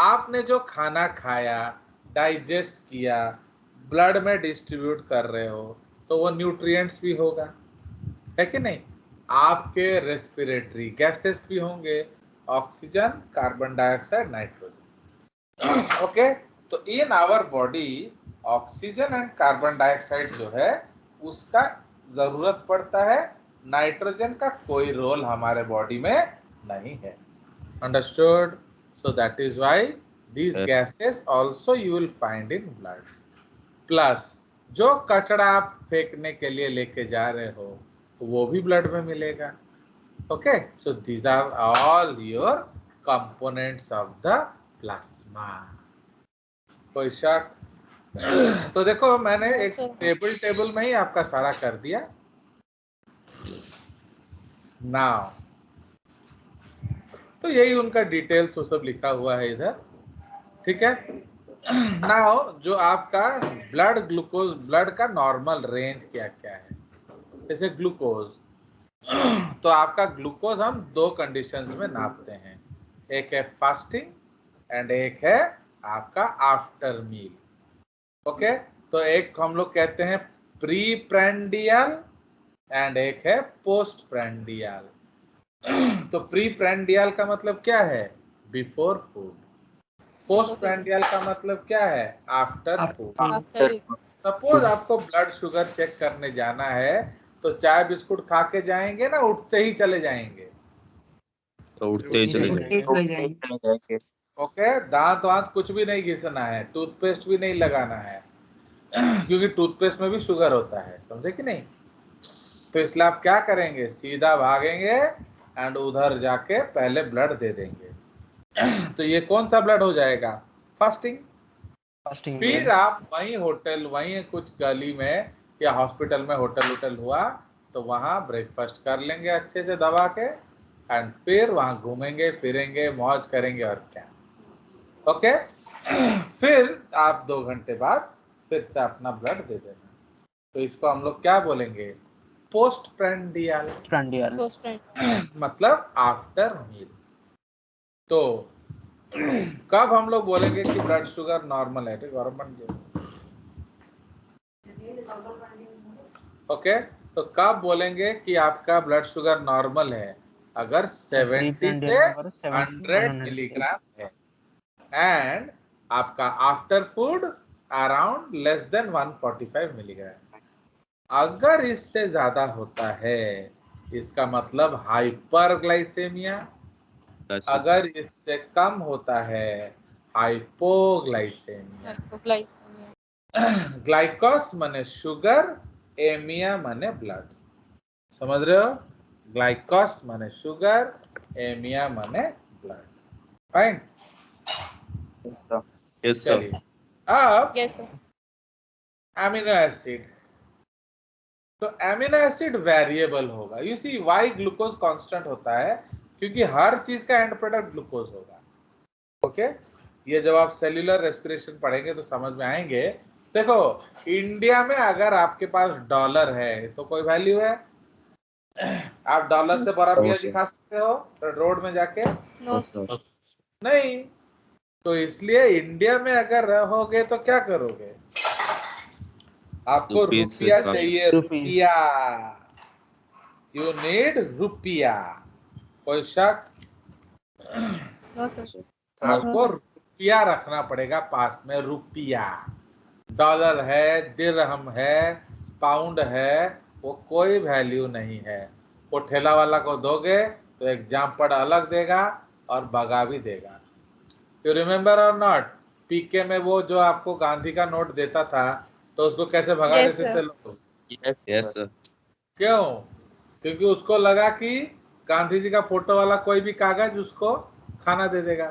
आपने जो खाना खाया, डाइजेस्ट किया, ब्लड में डिस्ट्रीब्यूट कर रहे हो, तो वो न्यूट्रिएंट्स भी होगा, है कि नहीं? आपके रेस्पिरेटरी गैसेस भी होंगे, oxygen, carbon dioxide, nitrogen. Okay, तो in our body oxygen and carbon dioxide जो है उसका जरूरत पड़ता है, नाइट्रोजन का कोई रोल हमारे बॉडी में नहीं है। Understood? So that is why these Yes. gases also you will find in blood. Plus जो कचरा आप फेंकने के लिए लेके जा रहे हो वो भी ब्लड में मिलेगा। Okay, so these are all your components of the plasma. कोई शक? तो देखो मैंने एक टेबल में ही आपका सारा कर दिया। नाउ तो यही उनका डिटेल्स वो सब लिखा हुआ है इधर, ठीक है। नाउ जो आपका ग्लूकोज ब्लड का नॉर्मल रेंज क्या क्या है, जैसे ग्लूकोज, तो आपका ग्लूकोज हम दो कंडीशंस में नापते हैं, एक है फास्टिंग एंड एक है आपका आफ्टर मील। ओके, तो एक हम लोग कहते हैं प्री प्रेंडियल एंड एक है पोस्ट प्रेंडियल। तो प्री प्रेंडियल का मतलब क्या है? Before food. पोस्ट प्रेंडियल का मतलब क्या है? After food. सपोज आपको ब्लड शुगर चेक करने जाना है तो चाय बिस्कुट खा के जाएंगे ना उठते ही चले जाएंगे? तो उठते ही चले जाएंगे। ओके, दांत वांत कुछ भी नहीं घिसना है, टूथपेस्ट भी नहीं लगाना है, क्योंकि टूथपेस्ट में भी शुगर होता है, समझे कि नहीं? तो इसलिए आप क्या करेंगे, सीधा भागेंगे एंड उधर जाके पहले ब्लड दे देंगे। तो ये कौन सा ब्लड हो जाएगा? फास्टिंग। फिर आप वहीं होटल, वहीं कुछ गली में या हॉस्पिटल में होटल हुआ तो वहां ब्रेकफास्ट कर लेंगे अच्छे से दबा के एंड फिर वहां घूमेंगे फिरेंगे मौज करेंगे और क्या। ओके, फिर आप 2 घंटे बाद फिर से अपना ब्लड दे देना। तो इसको हम लोग क्या बोलेंगे? पोस्ट प्रेंडियल, मतलब आफ्टर मील। तो कब हम लोग बोलेंगे कि ब्लड शुगर नॉर्मल है? गौरव बन गया। ओके, तो कब बोलेंगे कि आपका ब्लड शुगर नॉर्मल है? अगर 70 से 100 मिलीग्राम है एंड आपका after food around less than 145 milligram. अगर इससे ज्यादा होता है इसका मतलब हाइपरग्लाइसेमिया, अगर इससे कम होता है हाइपोग्लाइसेमिया। ग्लाइकोस माने शुगर, एमिया माने ब्लड, समझ रहे हो? ग्लाइकोस माने शुगर, एमिया माने ब्लड। फाइन, चलिए अब एमिनो एसिड। तो एमिनो एसिड वेरिएबल होगा। You see why glucose constant होता है, क्योंकि हर चीज का एंड प्रोडक्ट ग्लूकोज होगा। ओके, ये जब आप सेल्यूलर रेस्पिरेशन पढ़ेंगे तो समझ में आएंगे। देखो इंडिया में अगर आपके पास डॉलर है तो कोई वैल्यू है? आप डॉलर से बड़ा बियर दिखा सकते हो रोड में जाके? नहीं। तो इसलिए इंडिया में अगर रहोगे तो क्या करोगे? आपको रुपया चाहिए, रुपया। यू नीड रुपया। कोई शक? आपको रुपया रखना पड़ेगा पास में, रुपया। डॉलर है, दिरहम है, पाउंड है, वो कोई वैल्यू नहीं है। वो ठेला वाला को दोगे तो एक जामपड़ अलग देगा और भगा भी देगा। यू रिमेम्बर और नॉट? पीके में वो जो आपको गांधी का नोट देता था तो उसको कैसे भगा देते थे लोग? Yes sir. क्यों? क्योंकि उसको लगा कि गांधी जी का फोटो वाला कोई भी कागज उसको खाना दे देगा,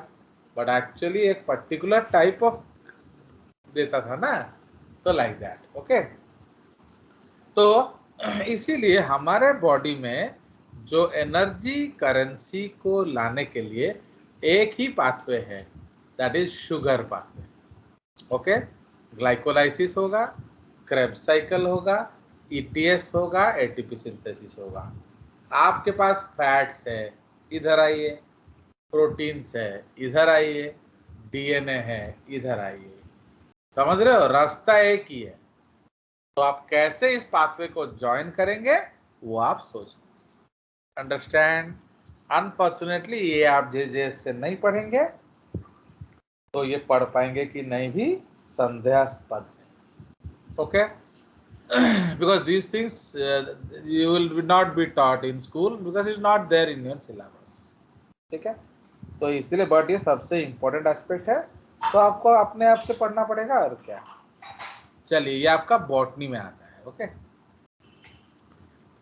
बट एक्चुअली एक पर्टिकुलर टाइप ऑफ देता था ना, तो लाइक दैट। ओके, तो इसीलिए हमारे बॉडी में जो एनर्जी करेंसी को लाने के लिए एक ही पाथवे है, that is sugar pathway. Okay, glycolysis होगा, क्रेब्स साइकिल होगा, ईटीएस होगा, एटीपी सिंथेसिस होगा। आपके पास फैट्स है, इधर आइए, प्रोटीन्स है, इधर आइए, डीएनए है, इधर आइए। समझ रहे हो? रास्ता एक ही है। तो आप कैसे इस पाथवे को ज्वाइन करेंगे वो आप सोच। अंडरस्टैंड? अनफॉर्चुनेटली ये आप जैसे नहीं पढ़ेंगे तो ये पढ़ पाएंगे कि नहीं भी संदेहास्पद है। Okay. Because these things you will not be taught in school because it's not there in your syllabus. ठीक है, तो इसीलिए बट ये सबसे इम्पोर्टेंट एस्पेक्ट है, तो आपको अपने आप से पढ़ना पड़ेगा और क्या। चलिए ये आपका बॉटनी में आता है। ओके,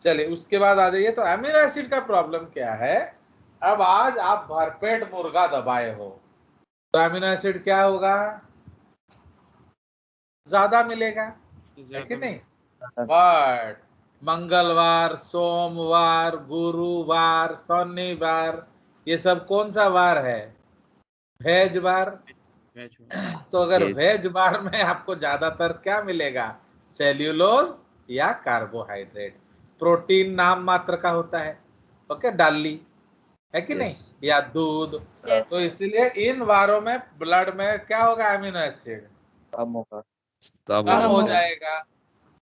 चलिए उसके बाद आ जाइए। तो अमीनो एसिड का प्रॉब्लम क्या है, अब आज आप भरपेट मुर्गा दबाए हो तो अमीनो एसिड क्या होगा, ज्यादा मिलेगा, है कि नहीं। बट मंगलवार, सोमवार, गुरुवार, शनिवार, ये सब कौन सा वार है, वेज बार। तो अगर वेज बार में आपको ज्यादातर क्या मिलेगा, सेल्यूलोज या कार्बोहाइड्रेट। प्रोटीन नाम मात्र का होता है, ओके, डाली, है कि नहीं, या दूध। तो इसलिए इन वारों में ब्लड में क्या होगा, अमीनो एसिड कम हो जाएगा।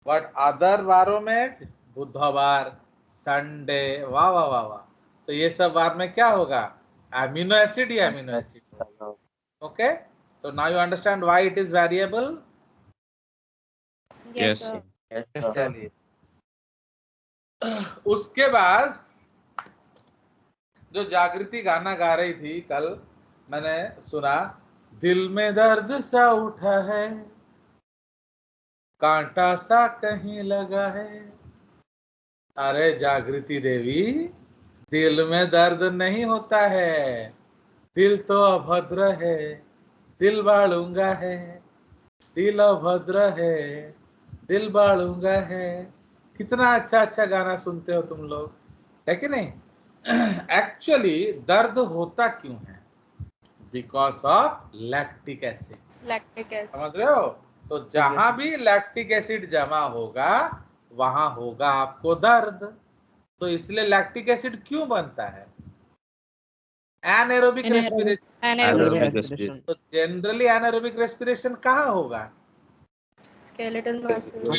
बट अदर वारों में, बुधवार, संडे, वाह वाह वाह वाह, तो ये सब वार में क्या होगा, अमीनो एसिड ही अमीनो एसिड होगा। ओके, तो now you understand why it is variable. Yes, sir. चलिए उसके बाद जो जागृति गाना गा रही थी कल, मैंने सुना, दिल में दर्द सा उठा है, कांटा सा कहीं लगा है। अरे जागृति देवी, दिल में दर्द नहीं होता है, दिल तो अभद्र है, दिल बालूंगा है, दिल अभद्र है, दिल बालूंगा है। कितना अच्छा अच्छा गाना सुनते हो तुम लोग, है कि नहीं। एक्चुअली दर्द होता क्यों है, because of lactic acid. Lactic acid. समझ रहे हो, तो जहां भी लैक्टिक एसिड जमा होगा वहां होगा आपको दर्द। तो इसलिए लैक्टिक एसिड क्यों बनता है, एनाएरोबिक रेस्पिरेशन। Anaerobic. तो जनरली एनाएरोबिक रेस्पिरेशन कहाँ होगा, Skeletal muscle.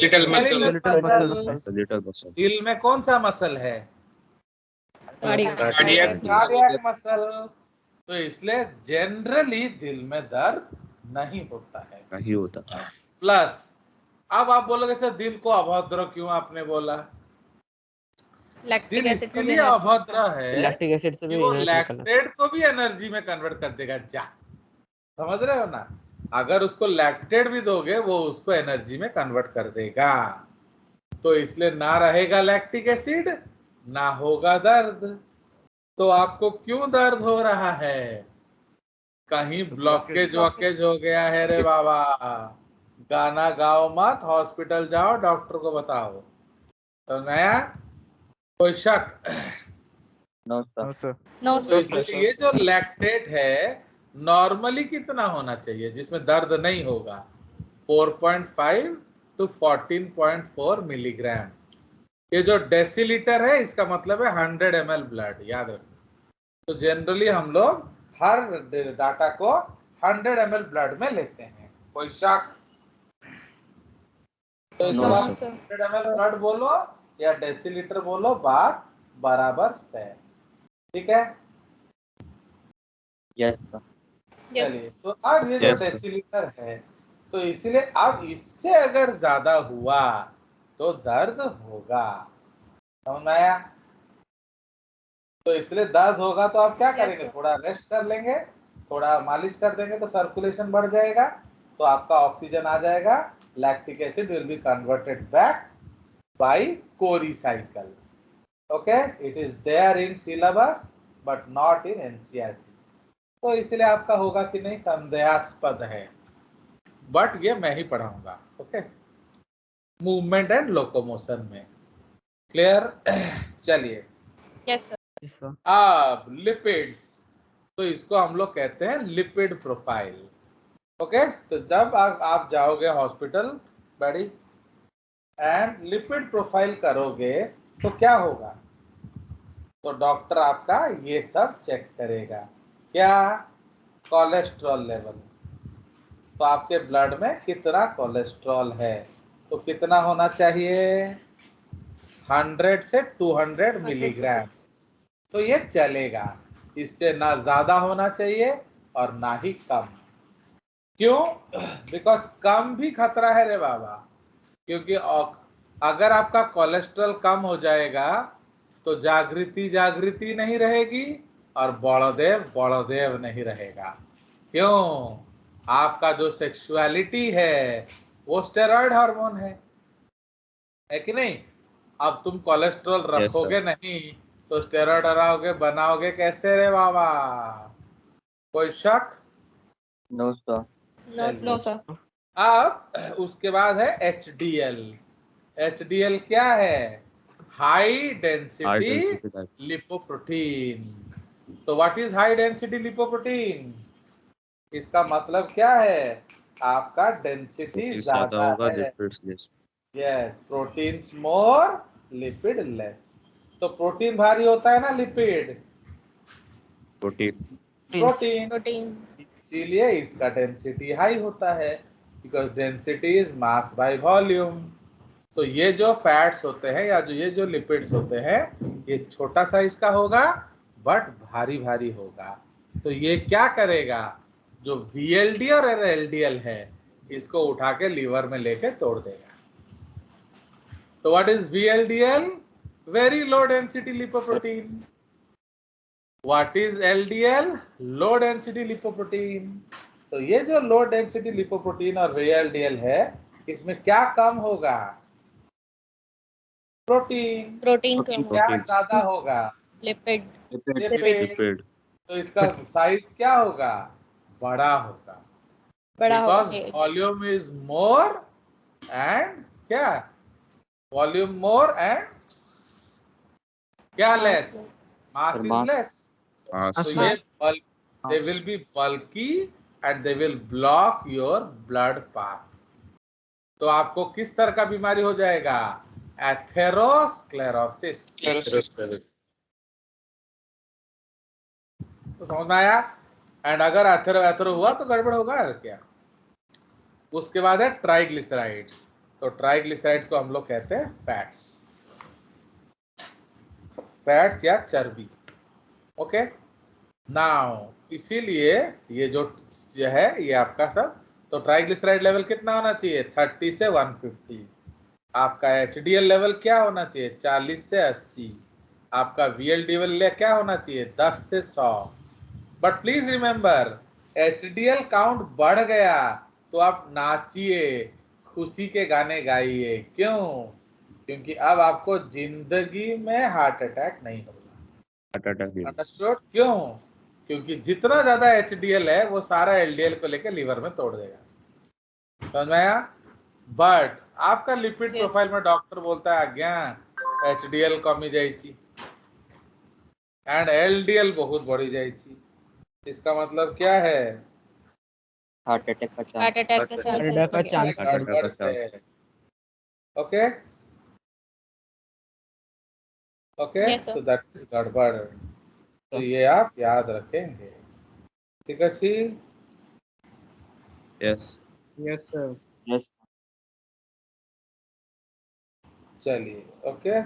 दिल में कौन सा मसल है, Cardiac. Cardiac muscle. तो इसलिए जनरली दिल में दर्द नहीं होता है, नहीं होता। प्लस अब आप बोलोगे सर दिल को अभद्र क्यों आपने बोला, Lactic दिल acid को भी इसीलिए energy. अभद्र है लैक्टिक एसिड से कि भी वो एनर्जी लैक्टेट को भी एनर्जी में कन्वर्ट कर देगा। जा, समझ रहे हो ना, अगर उसको लैक्टेट भी दोगे वो उसको एनर्जी में कन्वर्ट कर देगा। तो इसलिए ना रहेगा लैक्टिक एसिड, ना होगा दर्द। तो आपको क्यों दर्द हो रहा है, कहीं ब्लॉकेज वॉकेज हो गया है रे बाबा। गाना गाओ मत, हॉस्पिटल जाओ, डॉक्टर को बताओ। तो नया कोई शक, no sir. No sir. No, तो sir. इसलिए ये जो लैक्टेट है नॉर्मली कितना होना चाहिए जिसमें दर्द नहीं होगा, 4.5 to 14.4 मिलीग्राम। ये जो डेसीलीटर है इसका मतलब है 100 ml ब्लड, याद रखो। तो जनरली हम लोग हर डाटा को 100 ml ब्लड में लेते हैं, कोई शक। तो इस No, बार sir. 100 ml ब्लड बोलो या डेसीलीटर बोलो, बात बराबर से, ठीक है। Yes sir. Yes. चलिए, तो अब ये जो Yes, sir. डेसीलीटर है, तो इसलिए अब इससे अगर ज्यादा हुआ तो दर्द होगा, समझ में आया। तो इसलिए दर्द होगा तो आप क्या Yes, करेंगे, sir. थोड़ा रेस्ट कर लेंगे, थोड़ा मालिश कर देंगे तो सर्कुलेशन बढ़ जाएगा, तो आपका ऑक्सीजन आ जाएगा, lactic acid will be converted back by Cori cycle. Okay, it is there in syllabus but not in NCERT. तो इसलिए आपका होगा कि नहीं संदेहास्पद है, बट ये मैं ही पढ़ाऊंगा। ओके, मूवमेंट एंड लोकोमोशन में, क्लियर। चलिए Yes, sir. अब लिपिड्स, तो इसको हम लोग कहते हैं लिपिड प्रोफाइल। ओके, तो जब आप जाओगे हॉस्पिटल बड़ी एंड लिपिड प्रोफाइल करोगे तो क्या होगा, तो डॉक्टर आपका ये सब चेक करेगा, क्या, कोलेस्ट्रॉल लेवल। तो आपके ब्लड में कितना कोलेस्ट्रॉल है, तो कितना होना चाहिए, 100 से 200 मिलीग्राम। तो ये चलेगा, इससे ना ज्यादा होना चाहिए और ना ही कम। क्यों, बिकॉज कम भी खतरा है रे बाबा, क्योंकि अगर आपका कोलेस्ट्रॉल कम हो जाएगा तो जागृति नहीं रहेगी और बड़देव नहीं रहेगा। क्यों? आपका जो सेक्सुअलिटी है वो स्टेरॉइड हार्मोन है कि नहीं? अब तुम कोलेस्ट्रॉल Yes, रखोगे नहीं तो स्टेरॉइड हराओगे, बनाओगे कैसे रे बाबा? कोई शक? No, sir. No, sir. अब उसके बाद है HDL। HDL क्या है? High high density density that lipoprotein. तो what is high density lipoprotein? इसका मतलब क्या है? आपका डेंसिटी protein ज्यादा ज्यादा होगा, है। lipids less. यस, प्रोटीन्स मोर लिपिड लेस। तो प्रोटीन भारी होता है ना, लिपिड Protein. Protein, Protein. इसीलिए इसका डेंसिटी हाई होता है, because density is mass by volume. तो ये जो फैट्स होते हैं या ये जो लिपिड्स होते हैं, ये छोटा साइज का होगा बट भारी भारी होगा। तो ये क्या करेगा? जो VLD और LDL है इसको उठा के लीवर में लेके तोड़ देगा। तो what is VLDL? Very low density lipoprotein. What is LDL? Low density lipoprotein. तो ये जो लो डेंसिटी लिपोप्रोटीन और VLDL है, इसमें क्या कम होगा? प्रोटीन। Protein Protein. कम क्या Proteins. ज्यादा होगा? Lipid. लिपिड। Lipid. तो इसका साइज क्या होगा? बड़ा होगा, बड़ा होगा। Because volume is more and क्या? वॉल्यूम मोर एंड क्या less? Mass is Mass. Less. Mass. तो ये they will be bulky and they will block your blood path। तो आपको किस तरह का बीमारी हो जाएगा? एथेरोस्क्लेरोसिस। तो समझ में आया? एंड अगर एथेरो हुआ तो गड़बड़ होगा यार क्या? उसके बाद है ट्राइग्लिसराइड्स। तो ट्राइग्लिसराइड्स को हम लोग कहते हैं फैट्स या चर्बी। ओके, नाउ इसीलिए ये जो है ये आपका सब, तो ट्राइग्लिसराइड लेवल कितना होना चाहिए? 30 से 150। आपका HDL लेवल क्या होना चाहिए? 40 से 80। आपका VLD लेवल क्या होना चाहिए? 10 से 100। But please remember, HDL count बढ़ गया तो आप नाचिए, खुशी के गाने गाइए। क्यों? क्योंकि अब आपको जिंदगी में हार्ट अटैक नहीं होगा। Heart attack. अंडरस्टूड? क्यों? क्योंकि जितना ज्यादा HDL है वो सारा LDL को लेकर लीवर में तोड़ देगा। समझ में आया? बट आपका लिपिड Yes. प्रोफाइल में डॉक्टर बोलता है आज्ञा HDL कमी जाइए एंड LDL बहुत बढ़ी जाइए। इसका मतलब क्या है? Heart attack का chance. हार्ट अटैक का चांसेस गड़बड़ से। Okay okay, Yes, sir. So that is गड़बड़। तो ये आप याद रखेंगे, ठीक है जी? Yes. Yes, sir. Yes. चलिए, ओके।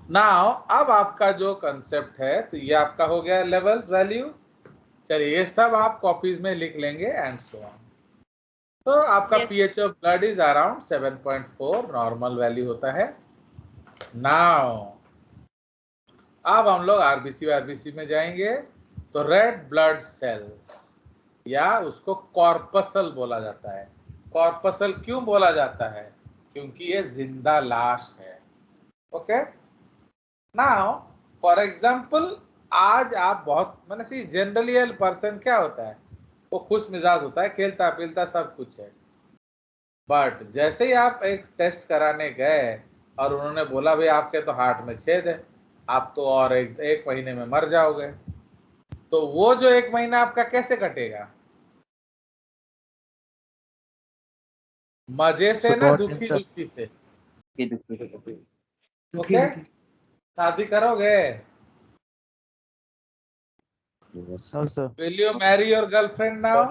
नाउ अब आपका जो कंसेप्ट है, तो ये आपका हो गया लेवल्स, वैल्यू। चलिए ये सब आप कॉपीज में लिख लेंगे एंड सो ऑन। तो आपका Yes. pH of blood is around 7.4, normal value होता है। नाउ अब हम लोग आरबीसी में जाएंगे। तो रेड ब्लड सेल्स, या उसको कॉर्पसल बोला जाता है। कॉर्पसल क्यों बोला जाता है? क्योंकि ये जिंदा लाश है। ओके, नाउ फॉर एग्जांपल, आज आप बहुत मैंने सी जनरली पर्सन क्या होता है, वो खुश मिजाज होता है, खेलता पीलता सब कुछ है। बट जैसे ही आप एक टेस्ट कराने गए और उन्होंने बोला भाई आपके तो हार्ट में छेद है, आप तो और एक महीने में मर जाओगे, तो वो जो एक महीना आपका कैसे कटेगा? मजे से ना दुखी दुखी से? ओके, शादी करोगे? Yes. No, sir. Will you Mary your girlfriend now?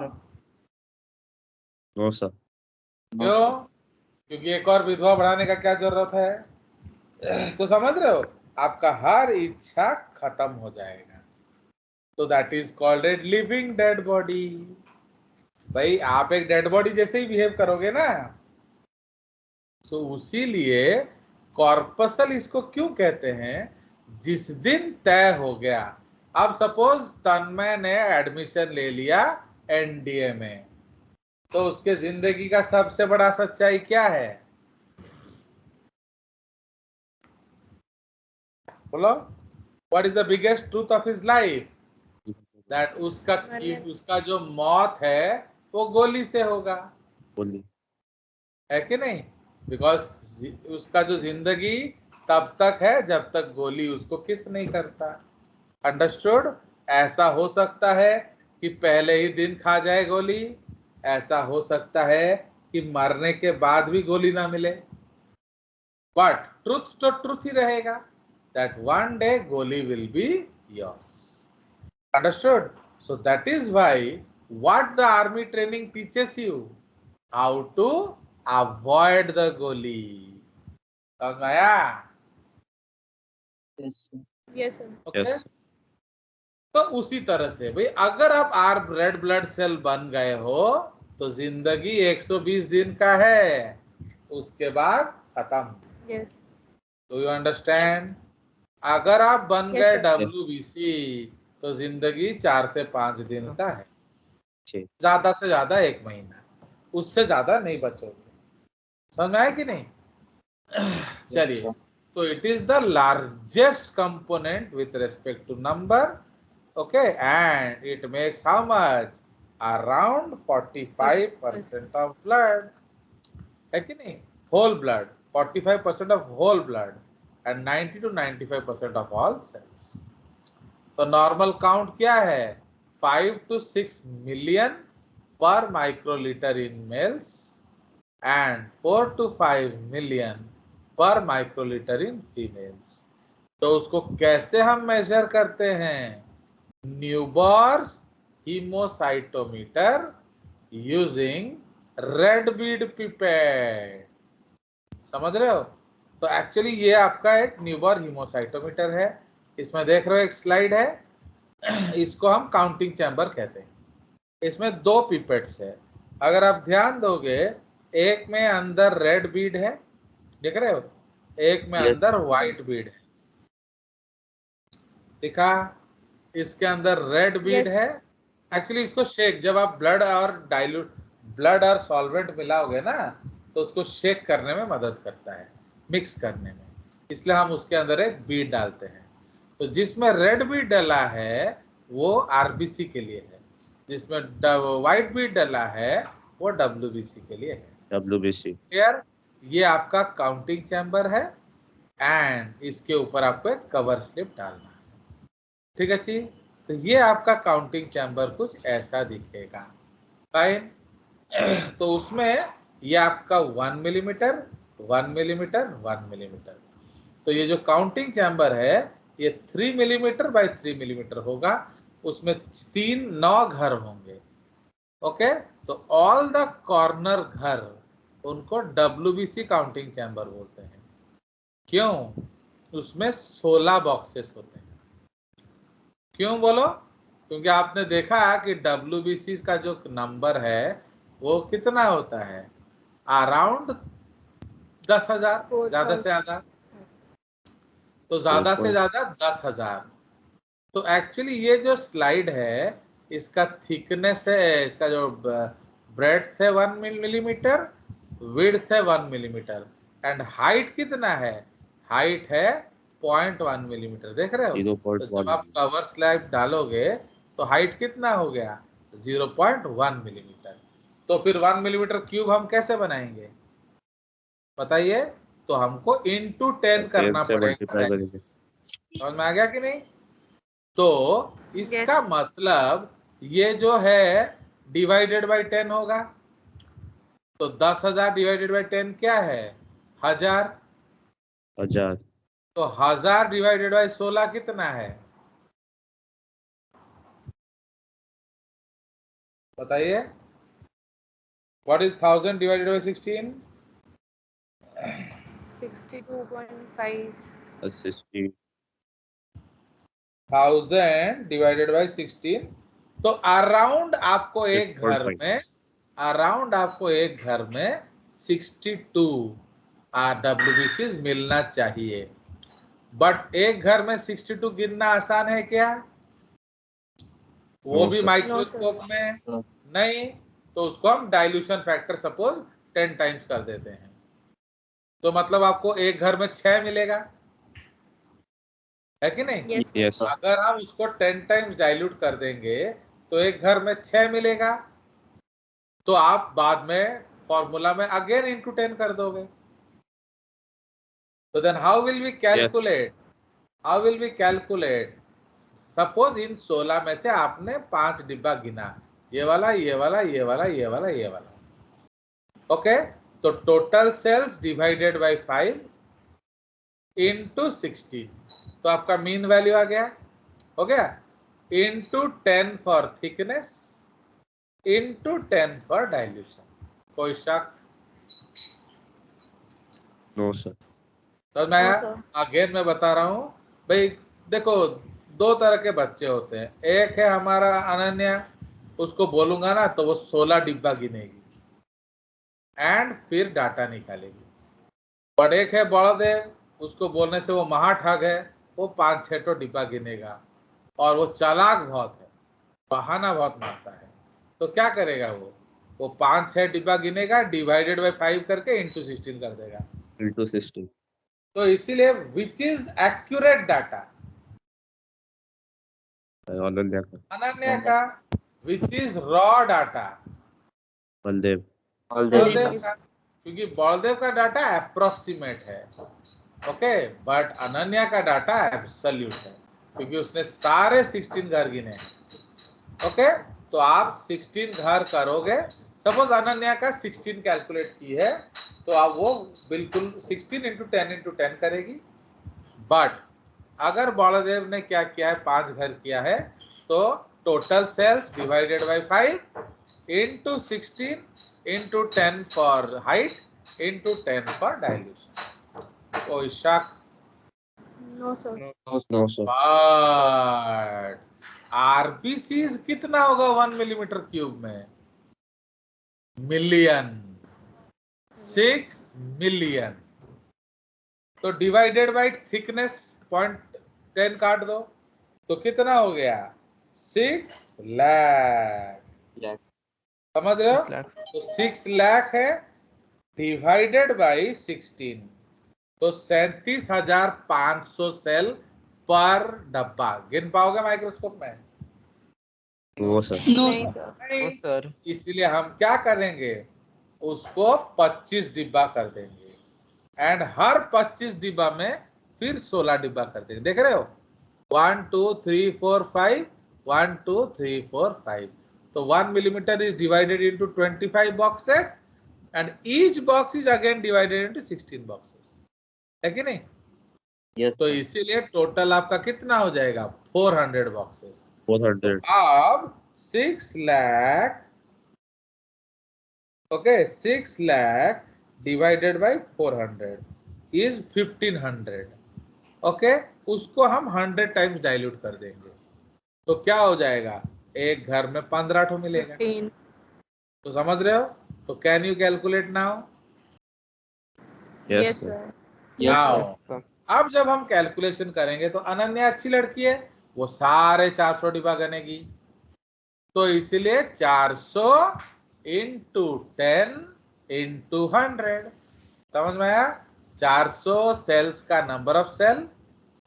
No, sir. क्यों? क्योंकि एक और विधवा बढ़ाने का क्या जरूरत है? तो समझ रहे हो, आपका हर इच्छा खत्म हो जाएगा। तो that is called a living dead body. भाई आप एक डेड बॉडी जैसे ही बिहेव करोगे ना, तो उसी लिए कॉर्पसल इसको क्यों कहते हैं, जिस दिन तय हो गया। अब सपोज तन्मय ने एडमिशन ले लिया एनडीए में, तो उसके जिंदगी का सबसे बड़ा सच्चाई क्या है, बोलो। What is the biggest truth of his life, that उसका जो मौत है वो गोली से होगा, गोली। है कि नहीं। बिकॉज उसका जो जिंदगी तब तक है जब तक गोली उसको किस नहीं करता। अंडरस्टूड। ऐसा हो सकता है कि पहले ही दिन खा जाए गोली, ऐसा हो सकता है कि मरने के बाद भी गोली ना मिले, बट ट्रुथ तो ट्रुथ ही रहेगा, दैट वन डे गोली will be yours. Understood? So that is why what the army training teaches you, how to avoid the goli. समझ में आया? Yes, sir. Yes, sir. Okay? Yes. तो उसी तरह से भाई अगर आप आर रेड ब्लड सेल बन गए हो तो जिंदगी 120 दिन का है, उसके बाद खत्म। Yes. Do you understand? अगर आप बन Yes, गए sir. WBC तो जिंदगी 4 से 5 दिन का है, ठीक। ज्यादा से ज्यादा 1 महीना, उससे ज्यादा नहीं बचोगे। समझ में आया कि नहीं? चलिए, sir. तो it is the largest component with respect to number, okay, and it makes how much, around 45% of blood, है कि नहीं, whole blood, 45% of whole blood and 90 to 95% of all cells. तो नॉर्मल काउंट क्या है, 5 to 6 million per microlitre in males and 4 to 5 million per microlitre in females. तो उसको कैसे हम मेजर करते हैं, Neubauer's haemocytometer using red Beed pipette. समझ रहे हो? तो एक्चुअली ये आपका एक न्यूबॉर्न हीमोसाइटोमीटर है, इसमें देख रहे हो एक स्लाइड है, इसको हम काउंटिंग चैम्बर कहते हैं। इसमें 2 पिपेट्स है, अगर आप ध्यान दोगे एक में अंदर रेड बीड है, देख रहे हो, एक में Yes. अंदर व्हाइट बीड है, दिखा, इसके अंदर रेड बीड Yes. है। एक्चुअली इसको शेक, जब आप ब्लड और सॉल्वेंट मिलाओगे ना तो उसको शेक करने में मदद करता है, मिक्स करने में, इसलिए हम उसके अंदर एक बीड डालते हैं। तो जिसमें रेड बीड डला है वो आरबीसी के लिए है, जिसमें व्हाइट बीड डला है वो डब्ल्यूबीसी के लिए है। WBC। क्लियर? ये आपका काउंटिंग चैम्बर है एंड इसके ऊपर आपको एक कवर स्लिप डालना है, ठीक है जी। तो ये आपका काउंटिंग चैम्बर कुछ ऐसा दिखेगा, फाइन। तो उसमें ये आपका 1 मिलीमीटर 1 मिलीमीटर 1 मिलीमीटर, तो ये जो काउंटिंग चैम्बर है ये 3 मिलीमीटर बाय 3 मिलीमीटर होगा, उसमें 9 घर होंगे, ओके। तो ऑल द कॉर्नर घर उनको डब्ल्यूबीसी काउंटिंग चैम्बर बोलते हैं। क्यों? उसमें 16 बॉक्सेस होते हैं। क्यों बोलो? क्योंकि आपने देखा कि डब्ल्यूबीसी का जो नंबर है वो कितना होता है, अराउंड 10,000, ज्यादा से ज्यादा, तो ज्यादा से ज्यादा 10,000। तो एक्चुअली ये जो स्लाइड है इसका थिकनेस है, इसका जो ब्रेड्थ है 1 मिलीमीटर, विड्थ है 1 मिलीमीटर एंड हाइट कितना है, हाइट है 0.1 मिलीमीटर, देख रहे हो। 0.1 तो जब आप कवर स्लैब डालोगे तो हाइट कितना हो गया, 0.1 मिलीमीटर। तो फिर 1 मिलीमीटर क्यूब हम कैसे बनाएंगे बताइए, तो हमको into 10 करना से मल्टीप्लाई पड़ेगा। करेंगे। समझ में आ गया कि नहीं? तो इसका मतलब ये जो है डिवाइडेड बाय 10 होगा, तो 10,000 डिवाइडेड बाय 10 क्या है, 1000। 1000। तो 1000 डिवाइडेड बाय 16 कितना है बताइए, what is 1000 divided by 16? 62.5. 60। 1000 divided by 16, तो अराउंड आपको एक घर 6.5। में अराउंड आपको एक घर में 62 RWBCs मिलना चाहिए। बट एक घर में 62 गिनना आसान है क्या? वो No, भी sir. माइक्रोस्कोप में No. नहीं, तो उसको हम डाइल्यूशन फैक्टर सपोज 10 टाइम्स कर देते हैं, तो मतलब आपको एक घर में 6 मिलेगा, है कि नहीं? Yes, sir. Yes. अगर हम उसको 10 टाइम्स डाइल्यूट कर देंगे तो एक घर में 6 मिलेगा, तो आप बाद में फॉर्मूला में अगेन इंटू 10 कर दोगे। तो then how will we calculate? How will we calculate? Suppose in 16 में से आपने 5 डिब्बा गिना, ये वाला, ये वाला, ये वाला, ये वाला, ये वाला, ओके। तो total cells divided by 5 into 16, तो आपका मीन वैल्यू आ गया, हो गया, into 10 for thickness into 10 for dilution. कोई शक? No, sir. तो मैं No, sir. अगेन मैं बता रहा हूँ भाई, देखो दो तरह के बच्चे होते हैं। एक है हमारा अनन्या, उसको बोलूंगा ना तो वो 16 डिब्बा गिनेगी एंड फिर डाटा निकालेगी। और एक है बड़देव, उसको बोलने से वो महाठग है, वो 5-6 तो डिब्बा गिनेगा और वो चालाक बहुत है, बहाना बहुत मारता है। तो क्या करेगा वो 5-6 डिब्बा गिनेगा, डिवाइडेड बाय 5 करके इंटू 16 कर देगा। Into 16. तो इसीलिए which is accurate data? Ananya का. अनन्या का। Which is raw data? Baldev. Baldev का, क्योंकि बलदेव का डाटा अप्रोक्सीमेट है, ओके, बट अनन्या का डाटा एब्सोल्यूट है, क्योंकि उसने सारे 16 घर गिने, ओके। तो आप 16 घर करोगे, सपोज अनन्या का 16 कैलकुलेट की है, तो आप वो बिल्कुल 16 इंटू 10 करेगी। बट अगर बलदेव ने क्या किया है, 5 घर किया है, तो total cells divided by 5 into 16 into 10 for height into 10 for dilution. कोई शक? No, sir. No, sir. But RBCs कितना होगा 1 मिलीमीटर क्यूब में? Million, 6 million. तो डिवाइडेड बाय थिकनेस 0.10 काट दो, तो कितना हो गया? 6 लाख। Lakh. समझ रहे हो? 6 lakhs. तो 6 लाख है डिवाइडेड बाय 16, तो 37,500 सेल पर डब्बा। गिन पाओगे माइक्रोस्कोप में? No, sir. नहीं, sir. नहीं, इसलिए हम क्या करेंगे, उसको 25 डिब्बा कर देंगे एंड हर 25 डिब्बा में फिर 16 डिब्बा कर देंगे। देख रहे हो? 1 2 3 4 5, 1 2 3 4 5। तो 1 millimetre is divided into 25 boxes and each box is again divided into 16 boxes, है कि नहीं? Yes. तो इसीलिए टोटल आपका कितना हो जाएगा? 400 बॉक्सेस। 400. अब 6 lakh, okay, 6 lakh divided by 400 is 1500, okay. उसको हम 100 टाइम्स डाइल्यूट कर देंगे, तो क्या हो जाएगा? एक घर में 15 ठो मिलेगा। 15. तो समझ रहे हो? तो can you calculate now? Yes, Yes, sir. sir. Yes, now अब जब हम कैलकुलेशन करेंगे तो अनन्या अच्छी लड़की है, वो सारे 400 डिब्बा गनेगी, तो इसलिए 400 इंटू 10 इंटू 100। समझ में आया? 400 सेल्स का number of cell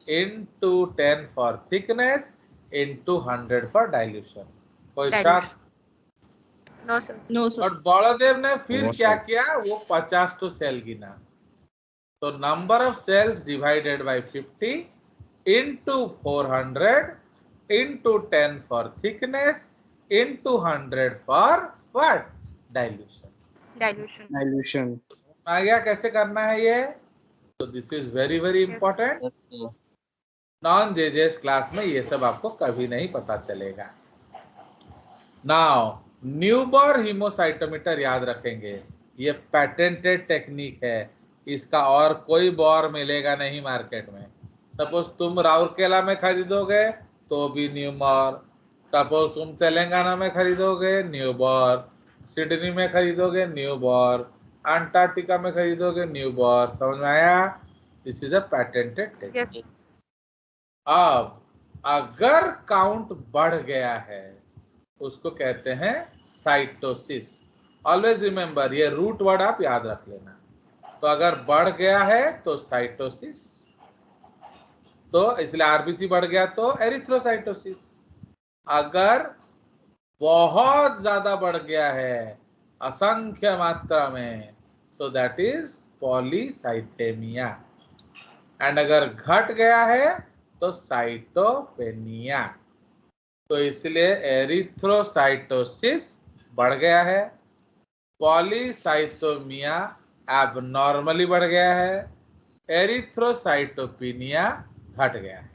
into 10 for thickness into 100 for dilution. कोई शक? No, sir. और बलदेव ने फिर No, क्या sir. किया, वो 50 तो सेल गिना, तो number of cells divided by 50 into 400 into 10 for thickness into 100 for what? Dilution. Dilution. आ गया कैसे करना है ये? तो this is very very important. yes, sir. Non JJS class में ये सब आपको कभी नहीं पता चलेगा। नाउ न्यूबॉर हीमोसाइटोमीटर याद रखेंगे, ये पैटेंटेड टेक्निक है, इसका और कोई बॉर मिलेगा नहीं मार्केट में। सपोज तुम राउरकेला में खरीदोगे तो भी न्यूबॉर, सपोज तुम तेलंगाना में खरीदोगे न्यूबॉर, सिडनी में खरीदोगे न्यू बॉर, अंटार्कटिका में खरीदोगे न्यू बॉर। समझ में आया? This is a patented technique. Yes. अब अगर काउंट बढ़ गया है उसको कहते हैं साइटोसिस। ऑलवेज रिमेंबर, ये रूट वर्ड आप याद रख लेना। तो अगर बढ़ गया है तो साइटोसिस, तो इसलिए आरबीसी बढ़ गया तो एरिथ्रोसाइटोसिस। अगर बहुत ज्यादा बढ़ गया है असंख्य मात्रा में, सो दैट इज पॉलीसाइथेमिया। एंड अगर घट गया है तो साइटोपेनिया। तो इसलिए एरिथ्रोसाइटोसिस बढ़ गया है, पॉलीसाइथोमिया एबनॉर्मली बढ़ गया है, एरिथ्रोसाइटोपेनिया घट गया है।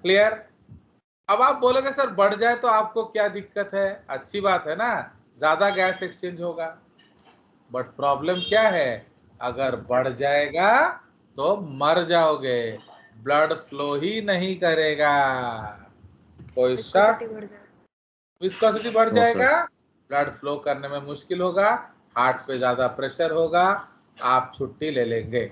क्लियर? अब आप बोलोगे सर बढ़ जाए तो आपको क्या दिक्कत है? अच्छी बात है ना, ज्यादा गैस एक्सचेंज होगा। बट प्रॉब्लम क्या है? अगर बढ़ जाएगा तो मर जाओगे, ब्लड फ्लो ही नहीं करेगा। कोई शक? Viscosity बढ़ जाए। विस्कोसिटी बढ़ No, जाएगा, ब्लड फ्लो करने में मुश्किल होगा, हार्ट पे ज्यादा प्रेशर होगा, आप छुट्टी ले लेंगे।